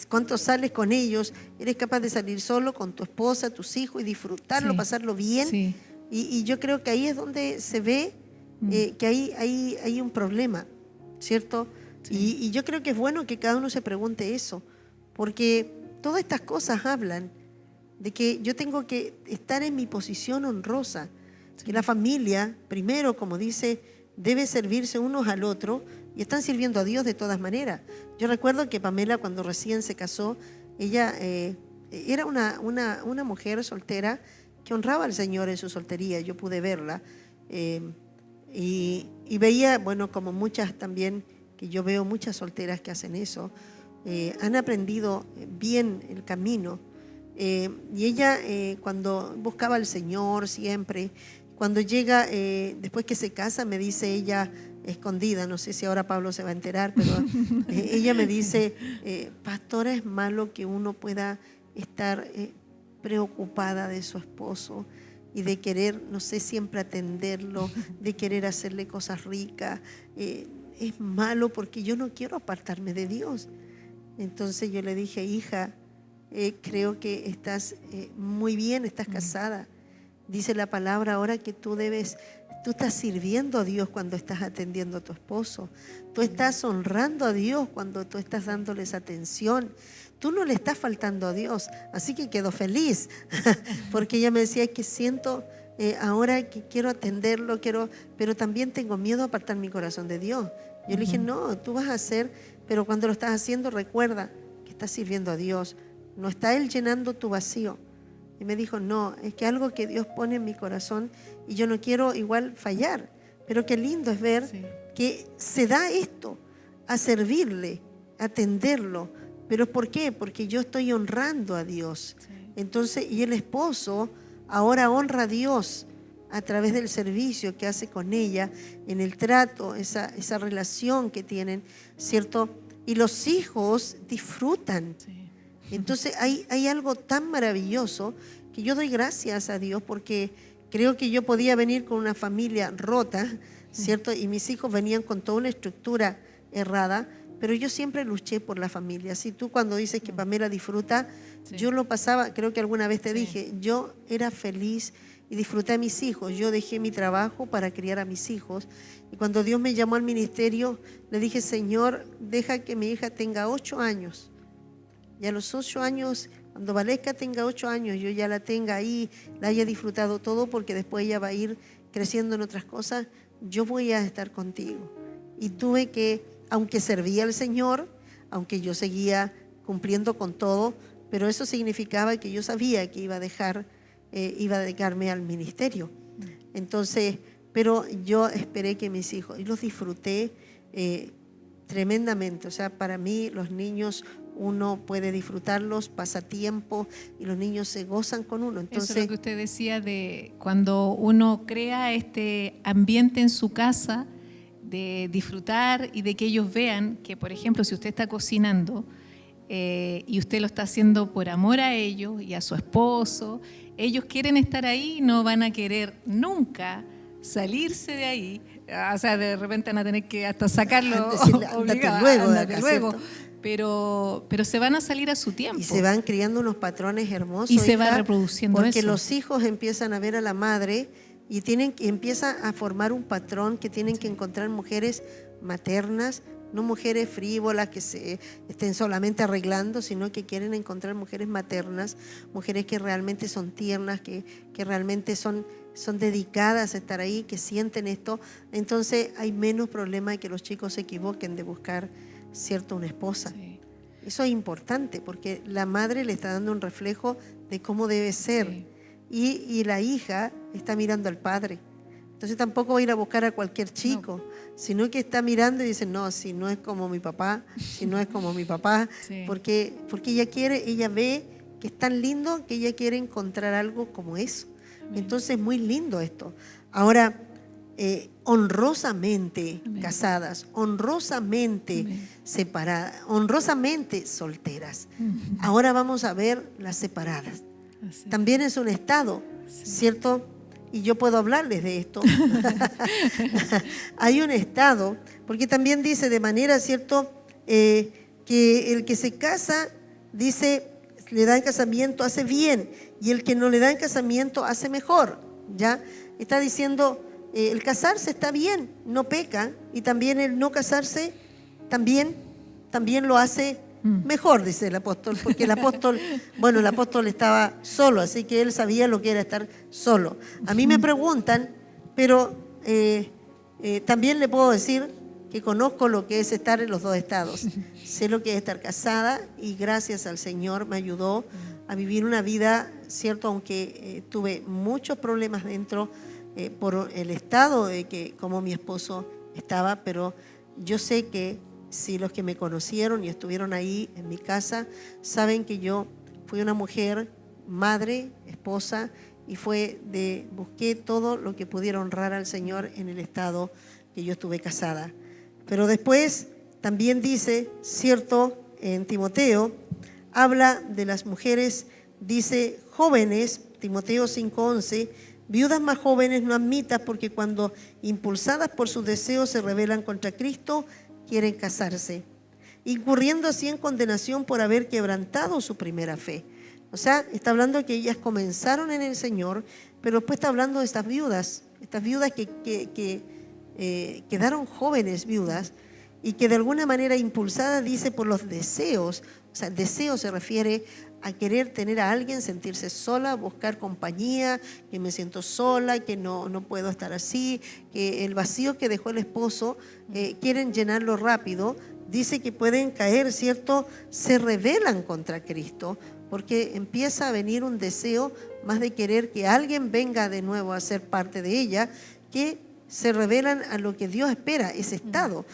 ¿Cuánto sales con ellos? ¿Eres capaz de salir solo con tu esposa, tus hijos y disfrutarlo, pasarlo bien? Sí. Y yo creo que ahí es donde se ve que hay un problema, ¿cierto? Sí. Y yo creo que es bueno que cada uno se pregunte eso, porque todas estas cosas hablan de que yo tengo que estar en mi posición honrosa, que la familia, primero, como dice, debe servirse unos al otro, y están sirviendo a Dios de todas maneras. Yo recuerdo que Pamela, cuando recién se casó, ella era una mujer soltera que honraba al Señor en su soltería. Yo pude verla y veía, bueno, como muchas también, que yo veo muchas solteras que hacen eso, han aprendido bien el camino. Y ella cuando buscaba al Señor siempre, cuando llega, después que se casa, me dice ella, escondida, no sé si ahora Pablo se va a enterar, pero ella me dice, pastora, es malo que uno pueda estar preocupada de su esposo y de querer, no sé, siempre atenderlo, de querer hacerle cosas ricas. Es malo porque yo no quiero apartarme de Dios. Entonces yo le dije, hija, creo que estás muy bien, estás casada. Dice la palabra ahora que tú estás sirviendo a Dios cuando estás atendiendo a tu esposo. Tú estás honrando a Dios cuando tú estás dándoles atención. Tú no le estás faltando a Dios. Así que quedó feliz, porque ella me decía que siento ahora que quiero atenderlo, pero también tengo miedo a apartar mi corazón de Dios. Yo le dije, no, tú vas a hacer, pero cuando lo estás haciendo, recuerda que estás sirviendo a Dios. No está Él llenando tu vacío. Y me dijo, no, es que algo que Dios pone en mi corazón y yo no quiero igual fallar. Pero qué lindo es ver que se da esto, a servirle, a atenderlo. ¿Pero por qué? Porque yo estoy honrando a Dios. Entonces, y el esposo ahora honra a Dios a través del servicio que hace con ella, en el trato, esa relación que tienen, ¿cierto? Y los hijos disfrutan. Entonces hay algo tan maravilloso que yo doy gracias a Dios, porque creo que yo podía venir con una familia rota, ¿cierto? Y mis hijos venían con toda una estructura errada, pero yo siempre luché por la familia. Si tú cuando dices que Pamela disfruta, Sí. yo lo pasaba, creo que alguna vez te Sí. dije, yo era feliz y disfruté a mis hijos. Yo dejé mi trabajo para criar a mis hijos. Y cuando Dios me llamó al ministerio, le dije, Señor, deja que mi hija tenga 8 años. Y a los 8 años, cuando Valesca tenga 8 años, yo ya la tenga ahí, la haya disfrutado todo, porque después ella va a ir creciendo en otras cosas, yo voy a estar contigo. Y tuve que, aunque servía al Señor, aunque yo seguía cumpliendo con todo, pero eso significaba que yo sabía que iba a dedicarme al ministerio. Entonces, pero yo esperé que mis hijos, y los disfruté tremendamente. O sea, para mí los niños, uno puede disfrutarlos, pasa tiempo y los niños se gozan con uno. Entonces, eso es lo que usted decía de cuando uno crea este ambiente en su casa, de disfrutar y de que ellos vean que, por ejemplo, si usted está cocinando y usted lo está haciendo por amor a ellos y a su esposo, ellos quieren estar ahí, no van a querer nunca salirse de ahí. O sea, de repente van a tener que hasta sacarlo decirle, obligado, ándate luego. Pero se van a salir a su tiempo. Y se van criando unos patrones hermosos. Y se va hija, reproduciendo porque eso. los hijos empiezan a ver a la madre y empieza a formar un patrón que tienen que encontrar mujeres maternas, no mujeres frívolas que se estén solamente arreglando, sino que quieren encontrar mujeres maternas, mujeres que realmente son tiernas, que realmente son dedicadas a estar ahí, que sienten esto. Entonces hay menos problema de que los chicos se equivoquen de buscar, ¿cierto?, una esposa. Sí. Eso es importante porque la madre le está dando un reflejo de cómo debe ser. Sí. Y la hija está mirando al padre. Entonces tampoco va a ir a buscar a cualquier chico, sino que está mirando y dice, no, si no es como mi papá, si no es como mi papá, Sí. porque ella ve que es tan lindo que ella quiere encontrar algo como eso. Entonces es muy lindo esto. Ahora, honrosamente Amén. casadas, honrosamente Amén. separadas, honrosamente solteras. Ahora vamos a ver las separadas. Así. También es un estado, ¿cierto? Y yo puedo hablarles de esto. Hay un estado, porque también dice de manera, ¿cierto?, que el que se casa, dice, le da en casamiento, hace bien, y el que no le da en casamiento, hace mejor, ¿ya? Está diciendo, el casarse está bien, no peca, y también el no casarse también lo hace mejor, dice el apóstol, porque el apóstol estaba solo, así que él sabía lo que era estar solo. A mí me preguntan, pero también le puedo decir que conozco lo que es estar en los dos estados. Sé lo que es estar casada y gracias al Señor me ayudó a vivir una vida, ¿cierto? Aunque tuve muchos problemas dentro por el estado de que como mi esposo estaba, pero yo sé que si los que me conocieron y estuvieron ahí en mi casa, saben que yo fui una mujer, madre, esposa, y busqué todo lo que pudiera honrar al Señor en el estado que yo estuve casada. Pero después también dice, cierto, en Timoteo, habla de las mujeres, dice, jóvenes, Timoteo 5:11, viudas más jóvenes no admitas porque cuando impulsadas por sus deseos se rebelan contra Cristo, quieren casarse, incurriendo así en condenación por haber quebrantado su primera fe. O sea, está hablando que ellas comenzaron en el Señor, pero después está hablando de estas viudas que quedaron jóvenes viudas y que de alguna manera impulsadas, dice, por los deseos. O sea, deseo se refiere a querer tener a alguien, sentirse sola, buscar compañía, que me siento sola, que no puedo estar así, que el vacío que dejó el esposo, quieren llenarlo rápido. Dice que pueden caer, ¿cierto? Se rebelan contra Cristo, porque empieza a venir un deseo más de querer que alguien venga de nuevo a ser parte de ella, que se rebelan a lo que Dios espera, ese estado.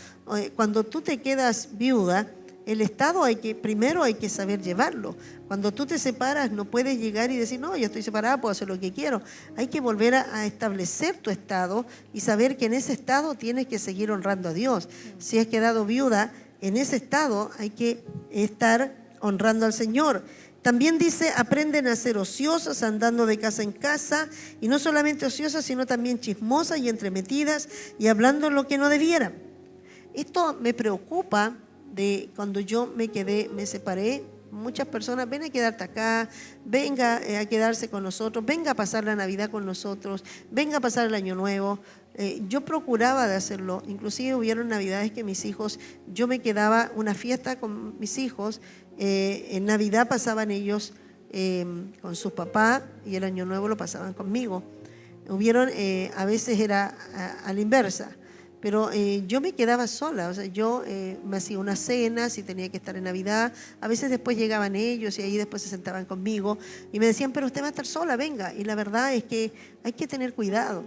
Cuando tú te quedas viuda, el estado primero hay que saber llevarlo. Cuando tú te separas no puedes llegar y decir, no, yo estoy separada, puedo hacer lo que quiero. Hay que volver a establecer tu estado y saber que en ese estado tienes que seguir honrando a Dios. Si has quedado viuda, en ese estado hay que estar honrando al Señor. También dice, aprenden a ser ociosas, andando de casa en casa, y no solamente ociosas, sino también chismosas y entremetidas, y hablando lo que no debieran. Esto me preocupa de cuando yo me separé. Muchas personas, ven a quedarte acá, venga a quedarse con nosotros, venga a pasar la Navidad con nosotros, venga a pasar el Año Nuevo. Yo procuraba de hacerlo, inclusive hubieron Navidades que mis hijos, yo me quedaba una fiesta con mis hijos, en Navidad pasaban ellos con sus papás y el Año Nuevo lo pasaban conmigo. Hubieron, a veces era a la inversa. Pero yo me quedaba sola, o sea, yo me hacía una cena si tenía que estar en Navidad. A veces después llegaban ellos y ahí después se sentaban conmigo y me decían, pero usted va a estar sola, venga. Y la verdad es que hay que tener cuidado,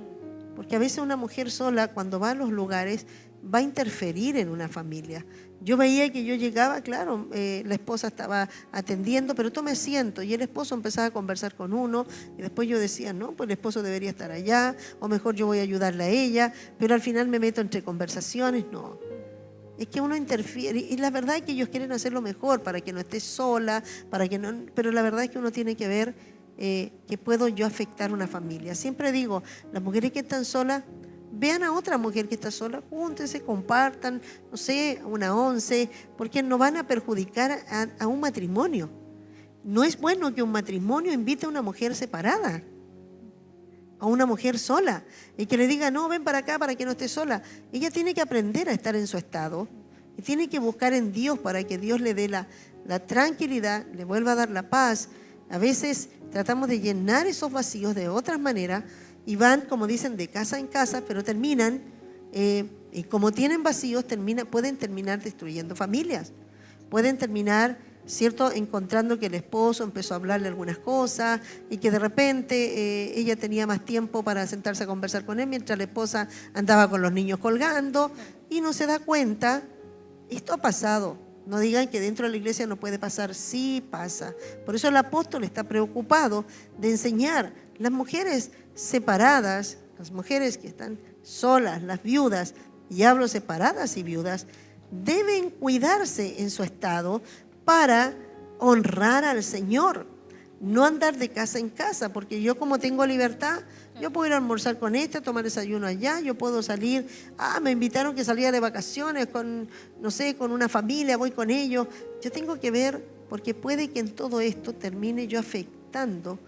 porque a veces una mujer sola cuando va a los lugares va a interferir en una familia. Yo veía que yo llegaba, claro, la esposa estaba atendiendo, pero tome asiento, y el esposo empezaba a conversar con uno, y después yo decía, no, pues el esposo debería estar allá, o mejor yo voy a ayudarle a ella, pero al final me meto entre conversaciones, no. Es que uno interfiere, y la verdad es que ellos quieren hacerlo mejor, para que no esté sola, para que no, pero la verdad es que uno tiene que ver que puedo yo afectar una familia. Siempre digo, las mujeres que están solas, vean a otra mujer que está sola, júntense, compartan, no sé, una once, porque no van a perjudicar a un matrimonio. No es bueno que un matrimonio invite a una mujer separada, a una mujer sola, y que le diga, no, ven para acá para que no esté sola. Ella tiene que aprender a estar en su estado, y tiene que buscar en Dios para que Dios le dé la tranquilidad, le vuelva a dar la paz. A veces tratamos de llenar esos vacíos de otras maneras, y van, como dicen, de casa en casa, pero terminan, y como tienen vacíos, pueden terminar destruyendo familias. Pueden terminar, ¿cierto?, encontrando que el esposo empezó a hablarle algunas cosas y que de repente ella tenía más tiempo para sentarse a conversar con él mientras la esposa andaba con los niños colgando y no se da cuenta. Esto ha pasado. No digan que dentro de la iglesia no puede pasar. Sí pasa. Por eso el apóstol está preocupado de enseñar. Las mujeres separadas, las mujeres que están solas, las viudas, y hablo separadas y viudas, deben cuidarse en su estado para honrar al Señor. No andar de casa en casa, porque yo como tengo libertad, yo puedo ir a almorzar con esta, tomar desayuno allá, yo puedo salir, me invitaron que saliera de vacaciones con, no sé, con una familia, voy con ellos. Yo tengo que ver, porque puede que en todo esto termine yo afectando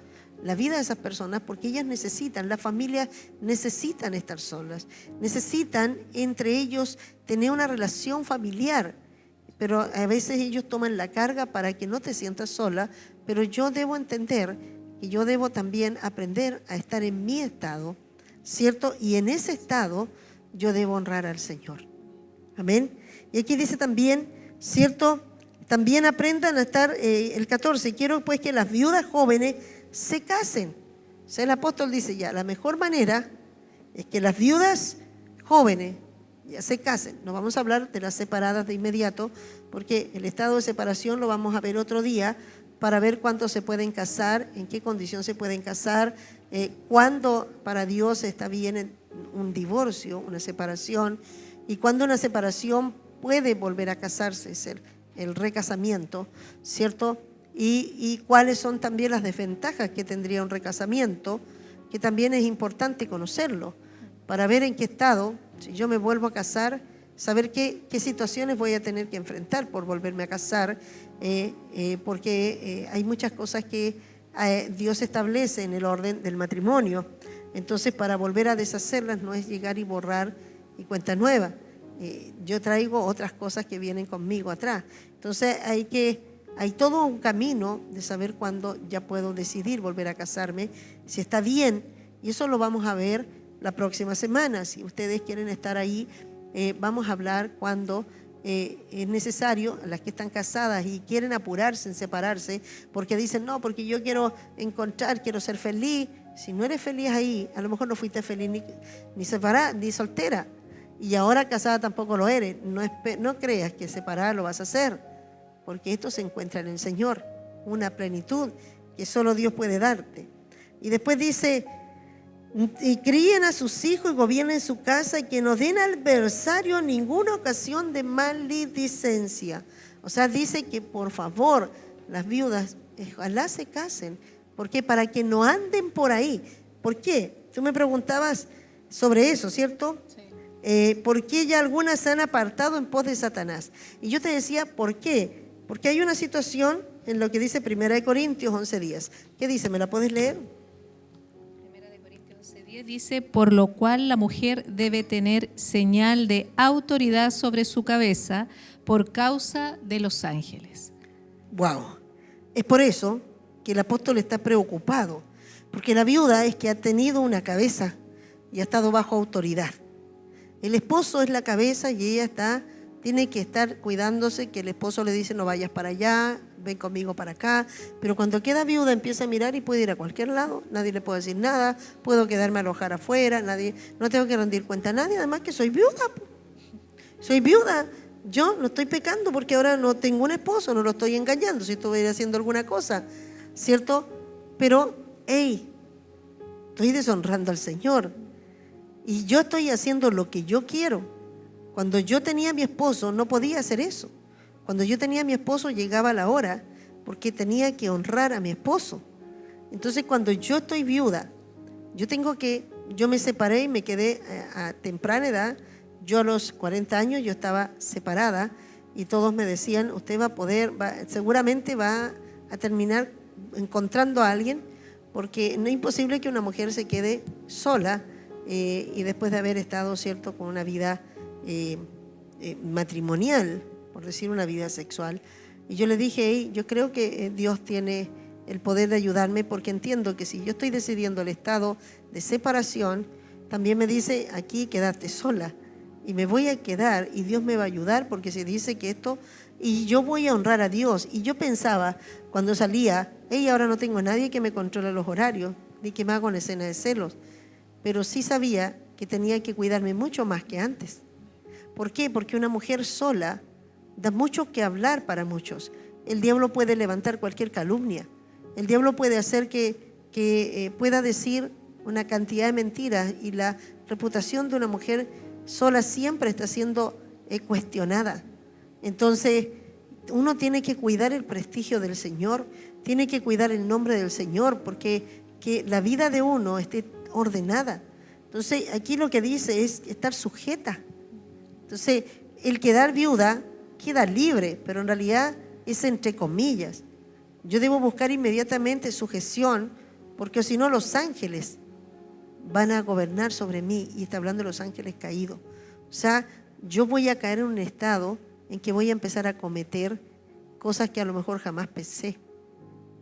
la vida de esas personas, porque ellas necesitan, las familias necesitan estar solas, necesitan entre ellos tener una relación familiar, pero a veces ellos toman la carga para que no te sientas sola, pero yo debo entender que yo debo también aprender a estar en mi estado, ¿cierto? Y en ese estado yo debo honrar al Señor. Amén. Y aquí dice también, ¿cierto? También aprendan a estar, el 14, quiero pues que las viudas jóvenes se casen. O sea, el apóstol dice ya, la mejor manera es que las viudas jóvenes ya se casen. No vamos a hablar de las separadas de inmediato, porque el estado de separación lo vamos a ver otro día para ver cuántos se pueden casar, en qué condición se pueden casar, cuándo para Dios está bien un divorcio, una separación, y cuándo una separación puede volver a casarse, es el recasamiento, ¿cierto? Y cuáles son también las desventajas que tendría un recasamiento, que también es importante conocerlo, para ver en qué estado, si yo me vuelvo a casar, saber qué situaciones voy a tener que enfrentar por volverme a casar, porque hay muchas cosas que Dios establece en el orden del matrimonio. Entonces, para volver a deshacerlas no es llegar y borrar y cuenta nueva. Yo traigo otras cosas que vienen conmigo atrás. Entonces, hay todo un camino de saber cuándo ya puedo decidir volver a casarme, si está bien, y eso lo vamos a ver la próxima semana. Si ustedes quieren estar ahí, vamos a hablar cuando es necesario, las que están casadas y quieren apurarse en separarse, porque dicen, no, porque yo quiero encontrar, quiero ser feliz. Si no eres feliz ahí, a lo mejor no fuiste feliz ni separada, ni soltera, y ahora casada tampoco lo eres. No creas que separada lo vas a hacer, porque esto se encuentra en el Señor, una plenitud que solo Dios puede darte. Y después dice, y críen a sus hijos y gobiernen su casa, y que no den al adversario ninguna ocasión de maledicencia. O sea, dice que por favor las viudas ojalá se casen, porque para que no anden por ahí. ¿Por qué? Tú me preguntabas sobre eso, ¿cierto? Sí. ¿Por qué ya algunas se han apartado en pos de Satanás? Y yo te decía, ¿por qué? Porque hay una situación en lo que dice 1 Corintios 11:10. ¿Qué dice? ¿Me la puedes leer? 1 Corintios 11:10 dice, por lo cual la mujer debe tener señal de autoridad sobre su cabeza por causa de los ángeles. Wow. Es por eso que el apóstol está preocupado, porque la viuda es que ha tenido una cabeza y ha estado bajo autoridad. El esposo es la cabeza y ella tiene que estar cuidándose, que el esposo le dice no vayas para allá, ven conmigo para acá, pero cuando queda viuda empieza a mirar y puede ir a cualquier lado, nadie le puede decir nada, puedo quedarme a alojar afuera, no tengo que rendir cuenta a nadie, además que soy viuda. Soy viuda, yo no estoy pecando porque ahora no tengo un esposo, no lo estoy engañando si estuviera haciendo alguna cosa, ¿cierto? Pero, estoy deshonrando al Señor y yo estoy haciendo lo que yo quiero. Cuando yo tenía a mi esposo no podía hacer eso. Cuando yo tenía a mi esposo llegaba la hora porque tenía que honrar a mi esposo. Entonces cuando yo estoy viuda, yo me separé y me quedé a temprana edad. Yo a los 40 años yo estaba separada y todos me decían, usted seguramente va a terminar encontrando a alguien porque no es imposible que una mujer se quede sola y después de haber estado, ¿cierto?, con una vida matrimonial, por decir una vida sexual. Y yo le dije, yo creo que Dios tiene el poder de ayudarme porque entiendo que si yo estoy decidiendo el estado de separación, también me dice aquí quédate sola y me voy a quedar y Dios me va a ayudar porque se dice que esto y yo voy a honrar a Dios. Y yo pensaba cuando salía, ahora no tengo a nadie que me controle los horarios ni que me haga una escena de celos, pero sí sabía que tenía que cuidarme mucho más que antes. ¿Por qué? Porque una mujer sola da mucho que hablar para muchos. El diablo puede levantar cualquier calumnia. El diablo puede hacer que pueda decir una cantidad de mentiras y la reputación de una mujer sola siempre está siendo cuestionada. Entonces, uno tiene que cuidar el prestigio del Señor, tiene que cuidar el nombre del Señor, porque que la vida de uno esté ordenada. Entonces, aquí lo que dice es estar sujeta. Entonces, el quedar viuda queda libre, pero en realidad es entre comillas. Yo debo buscar inmediatamente sujeción, porque si no los ángeles van a gobernar sobre mí, y está hablando de los ángeles caídos. O sea, yo voy a caer en un estado en que voy a empezar a cometer cosas que a lo mejor jamás pensé,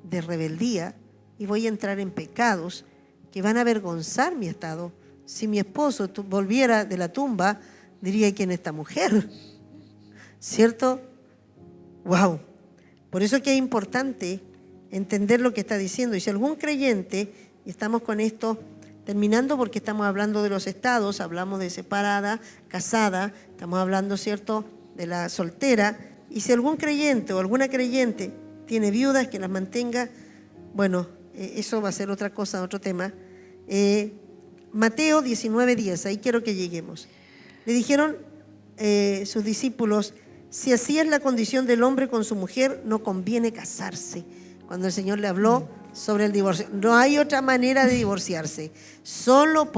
de rebeldía, y voy a entrar en pecados que van a avergonzar mi estado. Si mi esposo volviera de la tumba, diría, ¿quién es esta mujer? ¿Cierto? ¡Wow! Por eso es que es importante entender lo que está diciendo. Y si algún creyente, y estamos con esto terminando porque estamos hablando de los estados, hablamos de separada, casada, estamos hablando, ¿cierto?, de la soltera. Y si algún creyente o alguna creyente tiene viudas, que las mantenga, bueno, eso va a ser otra cosa, otro tema. Mateo 19:10, ahí quiero que lleguemos. Le dijeron sus discípulos, si así es la condición del hombre con su mujer, no conviene casarse. Cuando el Señor le habló sobre el divorcio, no hay otra manera de divorciarse, solo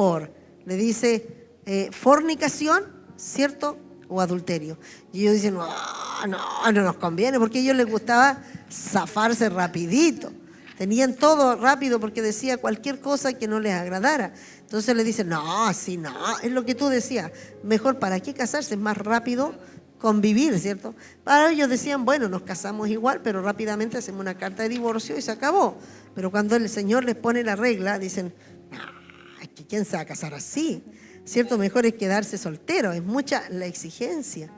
le dice, fornicación, ¿cierto?, o adulterio. Y ellos dicen, no nos conviene, porque a ellos les gustaba zafarse rapidito. Tenían todo rápido porque decía cualquier cosa que no les agradara. Entonces le dicen, no, así no, es lo que tú decías. Mejor, ¿para qué casarse? Es más rápido convivir, ¿cierto? Para ellos decían, bueno, nos casamos igual, pero rápidamente hacemos una carta de divorcio y se acabó. Pero cuando el Señor les pone la regla, dicen, no, ¿quién se va a casar así? ¿Cierto? Mejor es quedarse soltero, es mucha la exigencia.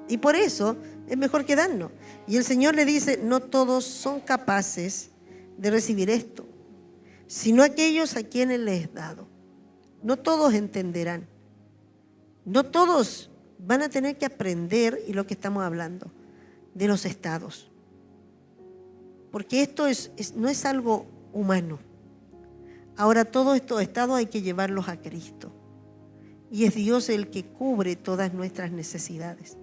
Y por eso es mejor quedarnos. Y el Señor le dice, no todos son capaces de recibir esto, sino aquellos a quienes les es dado. No todos entenderán. No todos van a tener que aprender, y lo que estamos hablando, de los estados. Porque esto no es algo humano. Ahora todos estos estados hay que llevarlos a Cristo. Y es Dios el que cubre todas nuestras necesidades.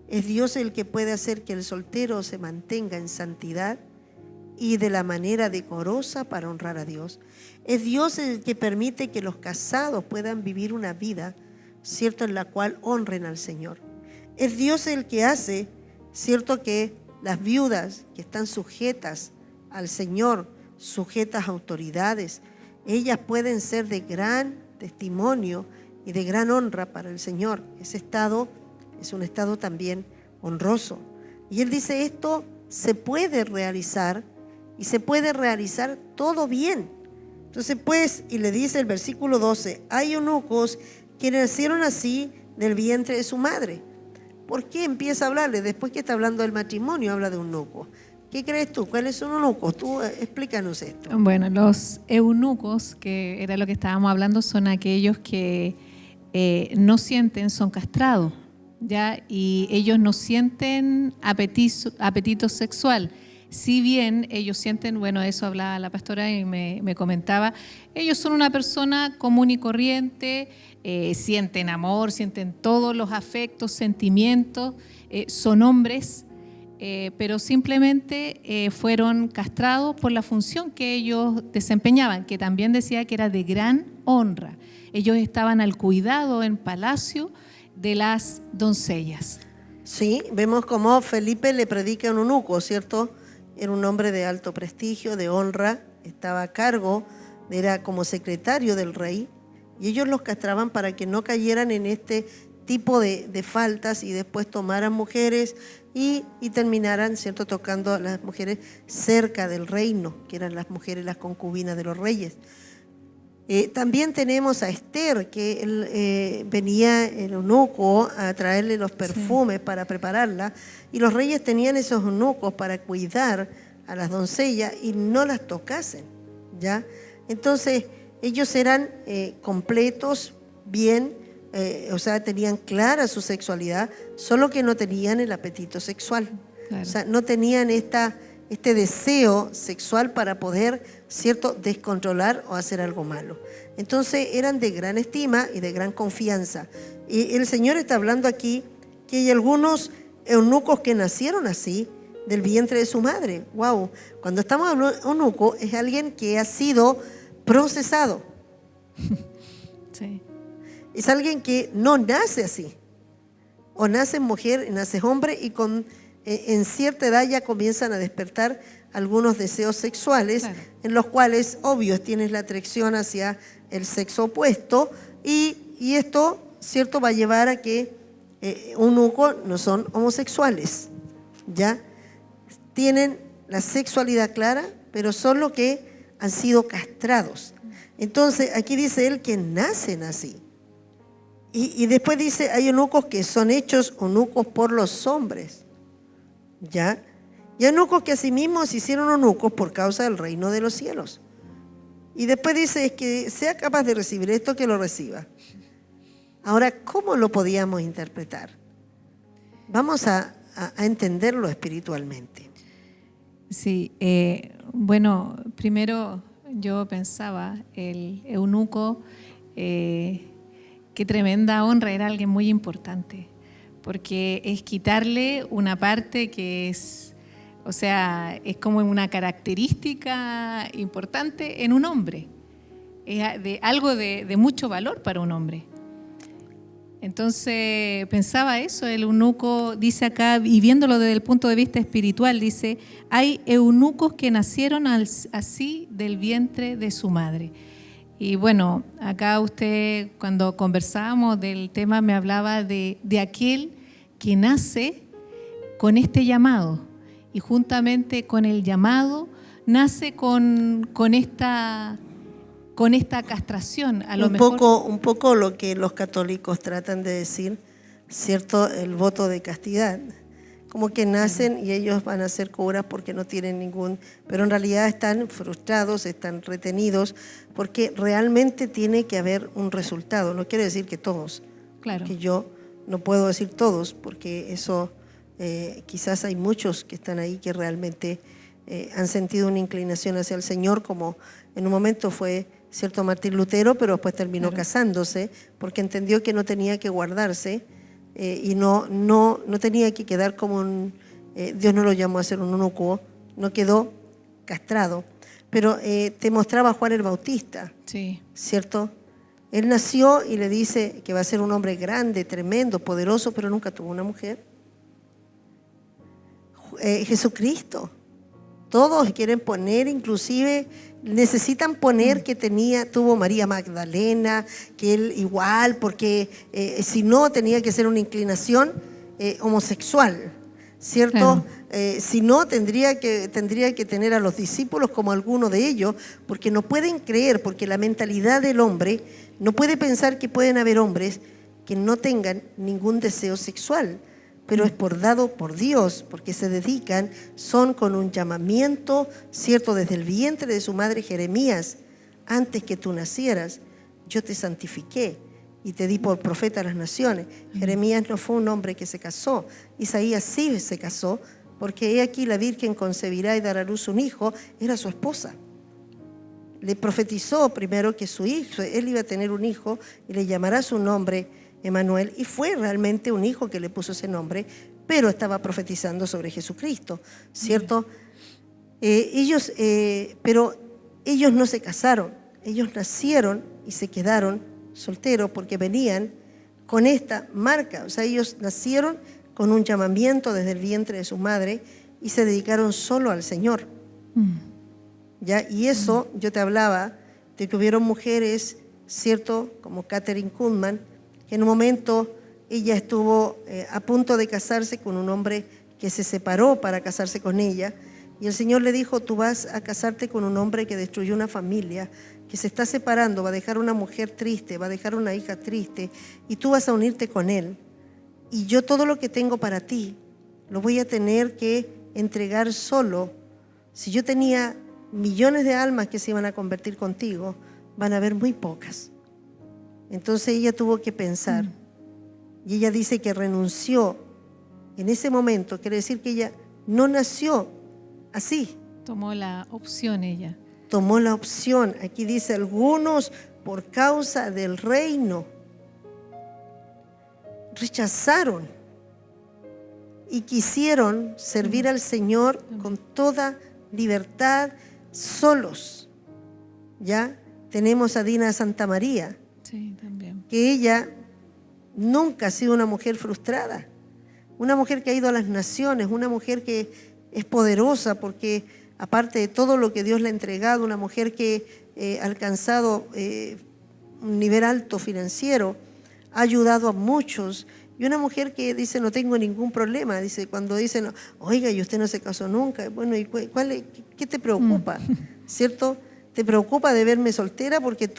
Es Dios el que puede hacer que el soltero se mantenga en santidad y de la manera decorosa para honrar a Dios. Es Dios el que permite que los casados puedan vivir una vida ¿cierto?, en la cual honren al Señor. Es Dios el que hace, ¿cierto?, que las viudas que están sujetas al Señor, sujetas a autoridades, ellas pueden ser de gran testimonio y de gran honra para el Señor. Ese estado es un estado también honroso. Y Él dice, esto se puede realizar y se puede realizar todo bien. Entonces, pues, y le dice el versículo 12, hay eunucos que nacieron así del vientre de su madre. ¿Por qué empieza a hablarle? Después que está hablando del matrimonio, habla de eunucos. ¿Qué crees tú? ¿Cuáles son eunucos? Tú explícanos esto. Bueno, los eunucos, que era lo que estábamos hablando, son aquellos que no sienten, son castrados, ¿ya? Y ellos no sienten apetito sexual. Si bien ellos sienten, bueno, eso hablaba la pastora y me comentaba, ellos son una persona común y corriente, sienten amor, sienten todos los afectos, sentimientos, son hombres, pero simplemente fueron castrados por la función que ellos desempeñaban, que también decía que era de gran honra. Ellos estaban al cuidado en palacio de las doncellas. Sí, vemos cómo Felipe le predica a un eunuco, ¿cierto? Era un hombre de alto prestigio, de honra, estaba a cargo, era como secretario del rey, y ellos los castraban para que no cayeran en este tipo de faltas y después tomaran mujeres y terminaran, ¿cierto?, tocando a las mujeres cerca del reino, que eran las mujeres, las concubinas de los reyes. También tenemos a Esther, que venía el eunuco a traerle los perfumes para prepararla, y los reyes tenían esos eunucos para cuidar a las doncellas y no las tocasen, ¿ya? Entonces, ellos eran completos, bien, o sea, tenían clara su sexualidad, solo que no tenían el apetito sexual. Claro. O sea, no tenían este deseo sexual para poder, ¿cierto?, descontrolar o hacer algo malo. Entonces eran de gran estima y de gran confianza. Y el Señor está hablando aquí que hay algunos eunucos que nacieron así, del vientre de su madre. ¡Wow! Cuando estamos hablando de eunuco, es alguien que ha sido procesado. Sí. Es alguien que no nace así. O nace mujer, nace hombre y en cierta edad ya comienzan a despertar algunos deseos sexuales, claro, en los cuales, obvio, tienes la atracción hacia el sexo opuesto y esto, ¿cierto?, va a llevar a que eunucos no son homosexuales, ¿ya? Tienen la sexualidad clara, pero son los que han sido castrados. Entonces, aquí dice él que nacen así. Y después dice, hay eunucos que son hechos eunucos por los hombres, ¿ya? Y eunucos que asimismo se hicieron eunucos por causa del reino de los cielos. Y después dice, es que sea capaz de recibir esto, que lo reciba. Ahora, ¿cómo lo podíamos interpretar? Vamos a entenderlo espiritualmente. Sí, bueno, primero yo pensaba, el eunuco, qué tremenda honra, era alguien muy importante, porque es quitarle una parte que es, o sea, es como una característica importante en un hombre, es algo de mucho valor para un hombre. Entonces pensaba eso, el eunuco dice acá, y viéndolo desde el punto de vista espiritual, dice, hay eunucos que nacieron así del vientre de su madre. Y bueno, acá usted cuando conversábamos del tema me hablaba de aquel que nace con este llamado, y juntamente con el llamado nace con esta castración. Un poco lo que los católicos tratan de decir, ¿cierto?, el voto de castidad. Como que nacen y ellos van a ser curas porque no tienen pero en realidad están frustrados, están retenidos, porque realmente tiene que haber un resultado. No quiere decir que todos, claro, que yo no puedo decir todos, porque eso quizás hay muchos que están ahí que realmente han sentido una inclinación hacia el Señor, como en un momento fue, ¿cierto?, Martín Lutero, pero después terminó casándose porque entendió que no tenía que guardarse y no tenía que quedar como Dios no lo llamó a ser un eunuco, no quedó castrado. Pero te mostraba Juan el Bautista, sí, ¿cierto? Él nació y le dice que va a ser un hombre grande, tremendo, poderoso, pero nunca tuvo una mujer. Jesucristo. Todos quieren poner, inclusive necesitan poner que tuvo María Magdalena, que él igual, porque si no tenía que ser una inclinación homosexual, ¿cierto? Claro. Si no, tendría que tener a los discípulos como alguno de ellos, porque no pueden creer, porque la mentalidad del hombre no puede pensar que pueden haber hombres que no tengan ningún deseo sexual, pero es dado por Dios, porque se dedican, son con un llamamiento, ¿cierto? Desde el vientre de su madre Jeremías, antes que tú nacieras, yo te santifiqué y te di por profeta a las naciones. Jeremías no fue un hombre que se casó, Isaías sí se casó, porque he aquí la Virgen concebirá y dará a luz un hijo, era su esposa. Le profetizó primero que su hijo, él iba a tener un hijo y le llamará su nombre Emanuel, y fue realmente un hijo que le puso ese nombre, pero estaba profetizando sobre Jesucristo, ¿cierto? Pero ellos no se casaron, ellos nacieron y se quedaron solteros porque venían con esta marca, o sea, ellos nacieron con un llamamiento desde el vientre de su madre y se dedicaron solo al Señor. ¿Ya? Y eso, yo te hablaba de que hubieron mujeres, ¿cierto? Como Katherine Kuhlman, que en un momento ella estuvo a punto de casarse con un hombre que se separó para casarse con ella, y el Señor le dijo, tú vas a casarte con un hombre que destruyó una familia, que se está separando, va a dejar una mujer triste, va a dejar una hija triste, y tú vas a unirte con él, y yo todo lo que tengo para ti, lo voy a tener que entregar solo. Si yo tenía millones de almas que se iban a convertir contigo, van a haber muy pocas. Entonces ella tuvo que pensar, y ella dice que renunció en ese momento, quiere decir que ella no nació así. Tomó la opción ella. Tomó la opción, aquí dice, algunos por causa del reino rechazaron y quisieron servir al Señor con toda libertad, solos. ¿Ya? Tenemos a Dina Santamaría. Sí, también. Que ella nunca ha sido una mujer frustrada, una mujer que ha ido a las naciones, una mujer que es poderosa porque aparte de todo lo que Dios le ha entregado, una mujer que ha alcanzado un nivel alto financiero, ha ayudado a muchos, y una mujer que dice no tengo ningún problema, dice cuando dicen oiga y usted no se casó nunca, bueno, ¿y qué te preocupa? ¿Cierto? ¿Te preocupa de verme soltera porque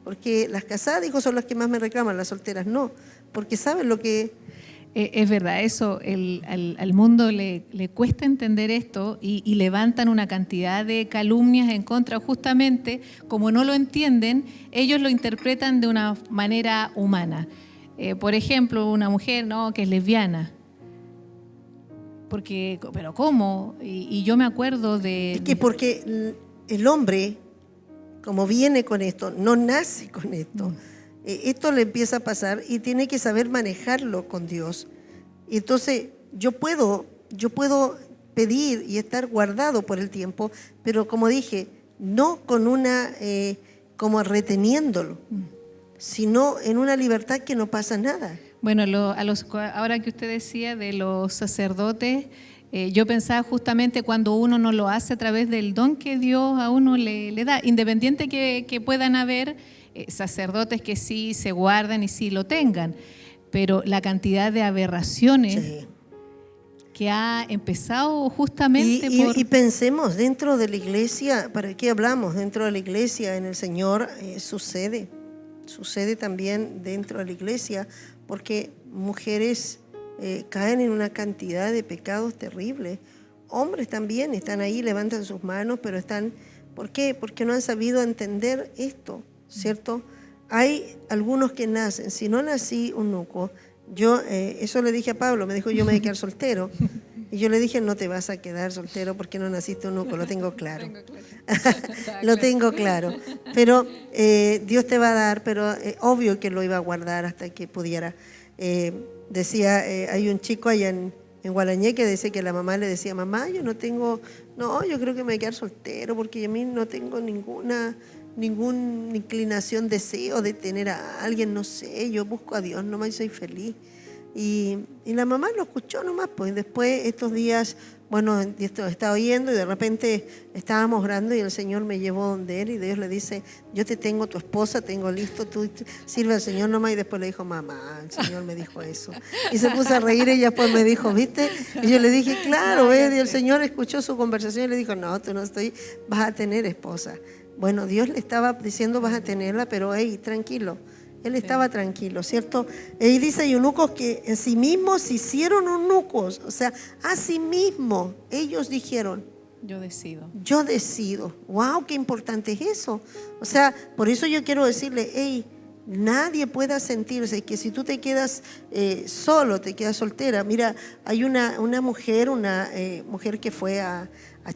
porque las casadas, dijo, son las que más me reclaman, las solteras no, porque saben lo que... Es verdad, eso, al mundo le cuesta entender esto y levantan una cantidad de calumnias en contra, justamente como no lo entienden, ellos lo interpretan de una manera humana. Por ejemplo, una mujer, ¿no?, que es lesbiana. Pero ¿cómo? Y yo me acuerdo de... Es que porque el hombre... como viene con esto, no nace con esto. Esto le empieza a pasar y tiene que saber manejarlo con Dios. Entonces, yo puedo pedir y estar guardado por el tiempo, pero como dije, no con como reteniéndolo, sino en una libertad que no pasa nada. Bueno, ahora que usted decía de los sacerdotes, yo pensaba justamente cuando uno no lo hace a través del don que Dios a uno le da, independiente que puedan haber sacerdotes que sí se guardan y sí lo tengan, pero la cantidad de aberraciones sí, que ha empezado justamente y pensemos, dentro de la iglesia, ¿para qué hablamos? Dentro de la iglesia, en el Señor, sucede también dentro de la iglesia, porque mujeres... caen en una cantidad de pecados terribles. Hombres también están ahí, levantan sus manos, pero están... ¿Por qué? Porque no han sabido entender esto, ¿cierto? Hay algunos que nacen, si no nací eunuco, eso le dije a Pablo, me dijo yo me voy a quedar soltero. Y yo le dije, no te vas a quedar soltero porque no naciste eunuco, lo tengo claro. Lo tengo claro. Pero Dios te va a dar, pero obvio que lo iba a guardar hasta que pudiera... decía, hay un chico allá en Gualañé que dice que la mamá le decía, mamá, yo creo que me voy a quedar soltero porque a mí no tengo ninguna inclinación, deseo de tener a alguien, no sé, yo busco a Dios nomás y soy feliz. Y la mamá lo escuchó nomás, pues después estos días, bueno, esto estaba oyendo y de repente estábamos orando y el Señor me llevó donde Él y Dios le dice, yo te tengo tu esposa, tengo listo, tú sirve al Señor nomás. Y después le dijo, mamá, el Señor me dijo eso. Y se puso a reír y ella pues me dijo, ¿viste? Y yo le dije, claro, No, ¿ves? Y el Señor escuchó su conversación y le dijo, no, tú no vas a tener esposa. Bueno, Dios le estaba diciendo, vas a tenerla, pero hey, tranquilo. Él estaba tranquilo, ¿cierto? Y dice, hay eunucos que en sí mismos se hicieron eunucos, o sea, a sí mismos ellos dijeron, yo decido. yo decido. ¡Wow! ¡Qué importante es eso! O sea, por eso yo quiero decirle, hey, nadie pueda sentirse que si tú te quedas solo, te quedas soltera. Mira, hay una mujer que fue a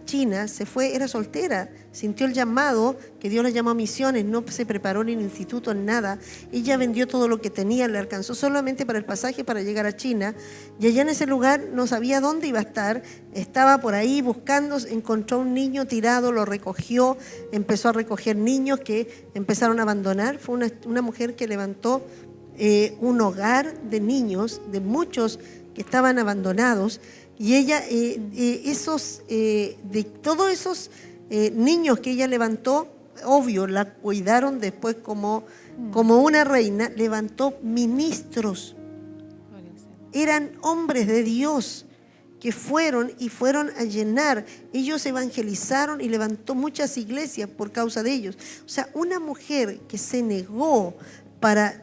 China, se fue, era soltera, sintió el llamado, que Dios la llamó a misiones, no se preparó ni en instituto, en nada. Ella vendió todo lo que tenía, le alcanzó solamente para el pasaje para llegar a China, y allá en ese lugar no sabía dónde iba a estar, estaba por ahí buscando, encontró un niño tirado, lo recogió, empezó a recoger niños que empezaron a abandonar. Fue una mujer que levantó un hogar de niños, de muchos que estaban abandonados. Y ella, de todos esos niños que ella levantó, obvio, la cuidaron después como una reina, levantó ministros. Eran hombres de Dios que fueron a llenar. Ellos evangelizaron y levantó muchas iglesias por causa de ellos. O sea, una mujer que se negó para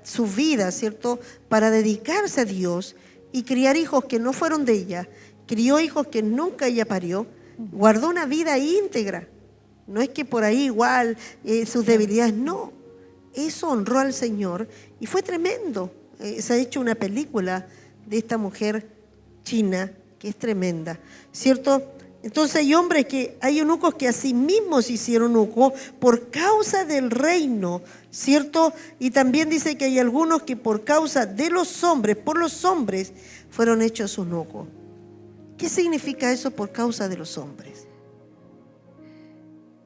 su vida, ¿cierto? Para dedicarse a Dios y criar hijos que no fueron de ella, crió hijos que nunca ella parió, guardó una vida íntegra. No es que por ahí igual sus debilidades, no. Eso honró al Señor y fue tremendo. Se ha hecho una película de esta mujer china que es tremenda, ¿cierto? Entonces hay eunucos que a sí mismos se hicieron eunucos por causa del reino, ¿cierto? Y también dice que hay algunos que por causa de los hombres, por los hombres, fueron hechos eunucos. ¿Qué significa eso por causa de los hombres?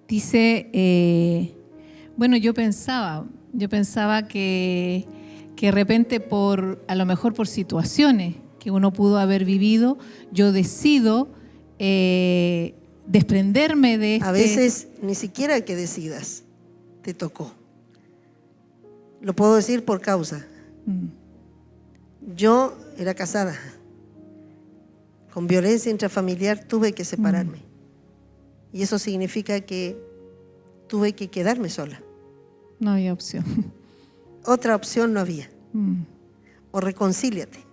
Dice, bueno, yo pensaba que de repente a lo mejor por situaciones que uno pudo haber vivido, yo decido desprenderme de A veces ni siquiera que decidas, te tocó. Lo puedo decir por causa. Yo era casada. Con violencia intrafamiliar tuve que separarme. Y eso significa que tuve que quedarme sola. No había opción. Otra opción no había. O reconcíliate.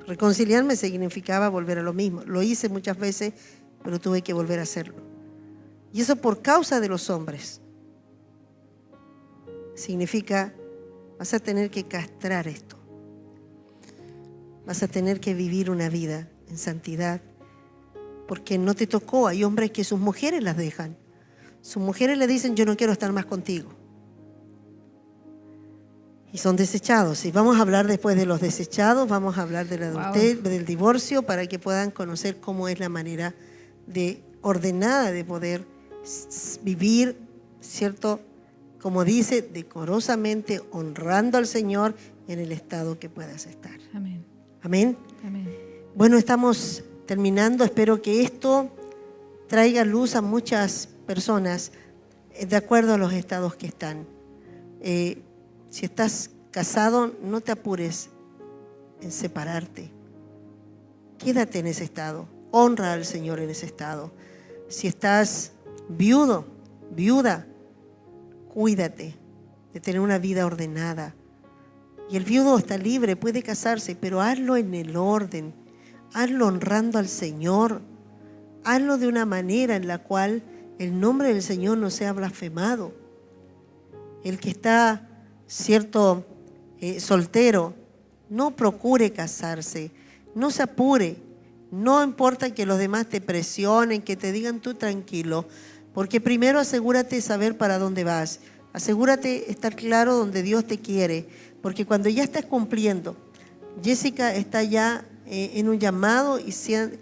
Reconciliarme significaba volver a lo mismo. Lo hice muchas veces, pero tuve que volver a hacerlo. Y eso por causa de los hombres. Significa, vas a tener que castrar esto. Vas a tener que vivir una vida en santidad, porque no te tocó. Hay hombres que sus mujeres las dejan. Sus mujeres le dicen, yo no quiero estar más contigo. Y son desechados. Y vamos a hablar después de los desechados, vamos a hablar del adulterio, del divorcio, para que puedan conocer cómo es la manera ordenada de poder vivir, ¿cierto? Como dice, decorosamente, honrando al Señor en el estado que puedas estar. Amén. Amén. Amén. Bueno, estamos terminando. Espero que esto traiga luz a muchas personas de acuerdo a los estados que están. Si estás casado, no te apures en separarte. Quédate en ese estado. Honra al Señor en ese estado. Si estás viudo, viuda, cuídate de tener una vida ordenada. Y el viudo está libre, puede casarse, pero hazlo en el orden. Hazlo honrando al Señor. Hazlo de una manera en la cual el nombre del Señor no sea blasfemado. El que está, cierto, soltero, no procure casarse, no se apure. No importa que los demás te presionen, que te digan tú tranquilo, porque primero asegúrate de saber para dónde vas. Asegúrate de estar claro donde Dios te quiere, porque cuando ya estás cumpliendo, Jessica está ya en un llamado y sé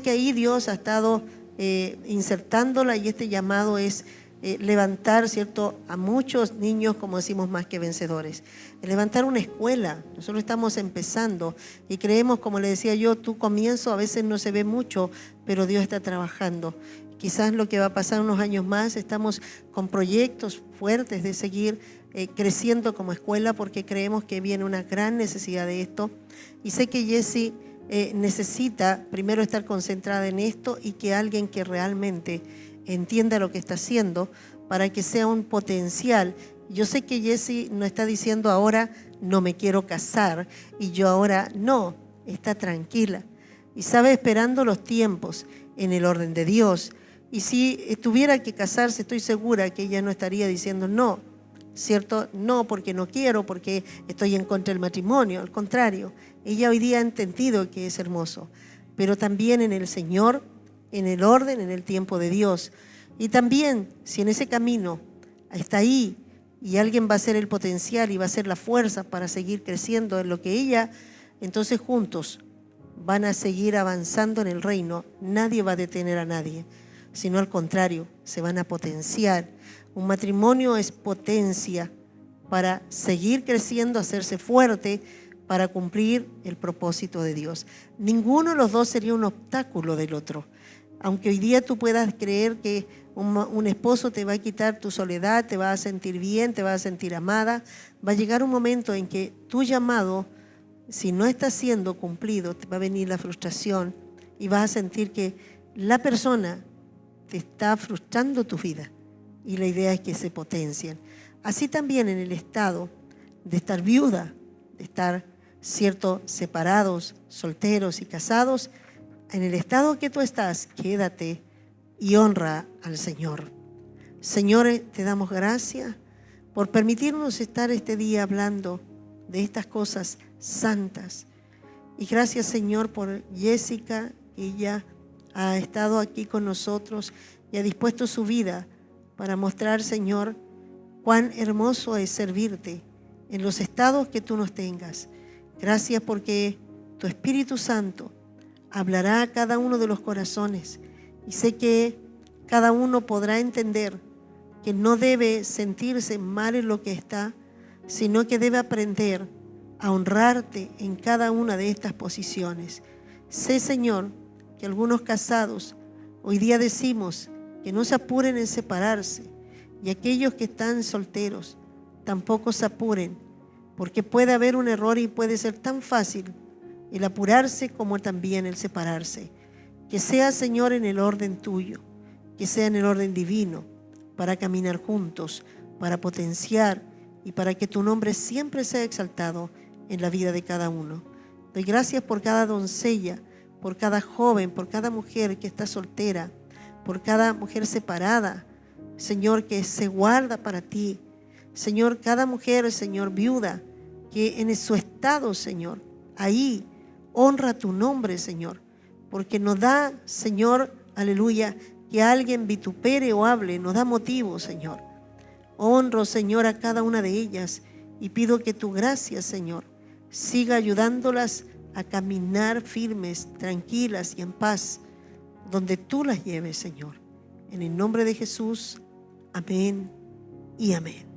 que ahí Dios ha estado insertándola, y este llamado es levantar, ¿cierto?, a muchos niños, como decimos, más que vencedores. Levantar una escuela. Nosotros estamos empezando y creemos, como le decía yo, tu comienzo a veces no se ve mucho, pero Dios está trabajando. Quizás lo que va a pasar unos años más, estamos con proyectos fuertes de seguir creciendo como escuela, porque creemos que viene una gran necesidad de esto. Y sé que Jessie necesita primero estar concentrada en esto y que alguien que realmente entienda lo que está haciendo para que sea un potencial. Yo sé que Jessie no está diciendo ahora no me quiero casar y yo ahora no, está tranquila y sabe esperando los tiempos en el orden de Dios. Y si tuviera que casarse, estoy segura que ella no estaría diciendo no, ¿cierto? No, porque no quiero, porque estoy en contra del matrimonio. Al contrario, ella hoy día ha entendido que es hermoso, pero también en el Señor, en el orden, en el tiempo de Dios. Y también, si en ese camino está ahí y alguien va a ser el potencial y va a ser la fuerza para seguir creciendo en lo que ella, entonces juntos van a seguir avanzando en el reino. Nadie va a detener a nadie, sino al contrario, se van a potenciar. Un matrimonio es potencia para seguir creciendo, hacerse fuerte, para cumplir el propósito de Dios. Ninguno de los dos sería un obstáculo del otro. Aunque hoy día tú puedas creer que un esposo te va a quitar tu soledad, te va a sentir bien, te va a sentir amada, va a llegar un momento en que tu llamado, si no está siendo cumplido, te va a venir la frustración y vas a sentir que la persona te está frustrando tu vida. Y la idea es que se potencien. Así también en el estado de estar viuda, de estar, ¿cierto?, separados, solteros y casados, en el estado que tú estás, quédate y honra al Señor. Señor, te damos gracias por permitirnos estar este día hablando de estas cosas santas. Y gracias, Señor, por Jessica, que ella ha estado aquí con nosotros y ha dispuesto su vida para mostrar, Señor, cuán hermoso es servirte en los estados que tú nos tengas. Gracias porque tu Espíritu Santo hablará a cada uno de los corazones y sé que cada uno podrá entender que no debe sentirse mal en lo que está, sino que debe aprender a honrarte en cada una de estas posiciones. Sé, Señor, que algunos casados hoy día decimos que no se apuren en separarse, y aquellos que están solteros tampoco se apuren, porque puede haber un error y puede ser tan fácil el apurarse como también el separarse. Que sea, Señor, en el orden tuyo, que sea en el orden divino, para caminar juntos, para potenciar y para que tu nombre siempre sea exaltado en la vida de cada uno. Doy gracias por cada doncella, por cada joven, por cada mujer que está soltera, por cada mujer separada, Señor, que se guarda para ti. Señor, cada mujer, Señor, viuda, que en su estado, Señor, ahí honra tu nombre, Señor, porque nos da, Señor, aleluya, que alguien vitupere o hable, nos da motivo, Señor. Honro, Señor, a cada una de ellas y pido que tu gracia, Señor, siga ayudándolas a caminar firmes, tranquilas y en paz, donde tú las lleves, Señor. En el nombre de Jesús, amén y amén.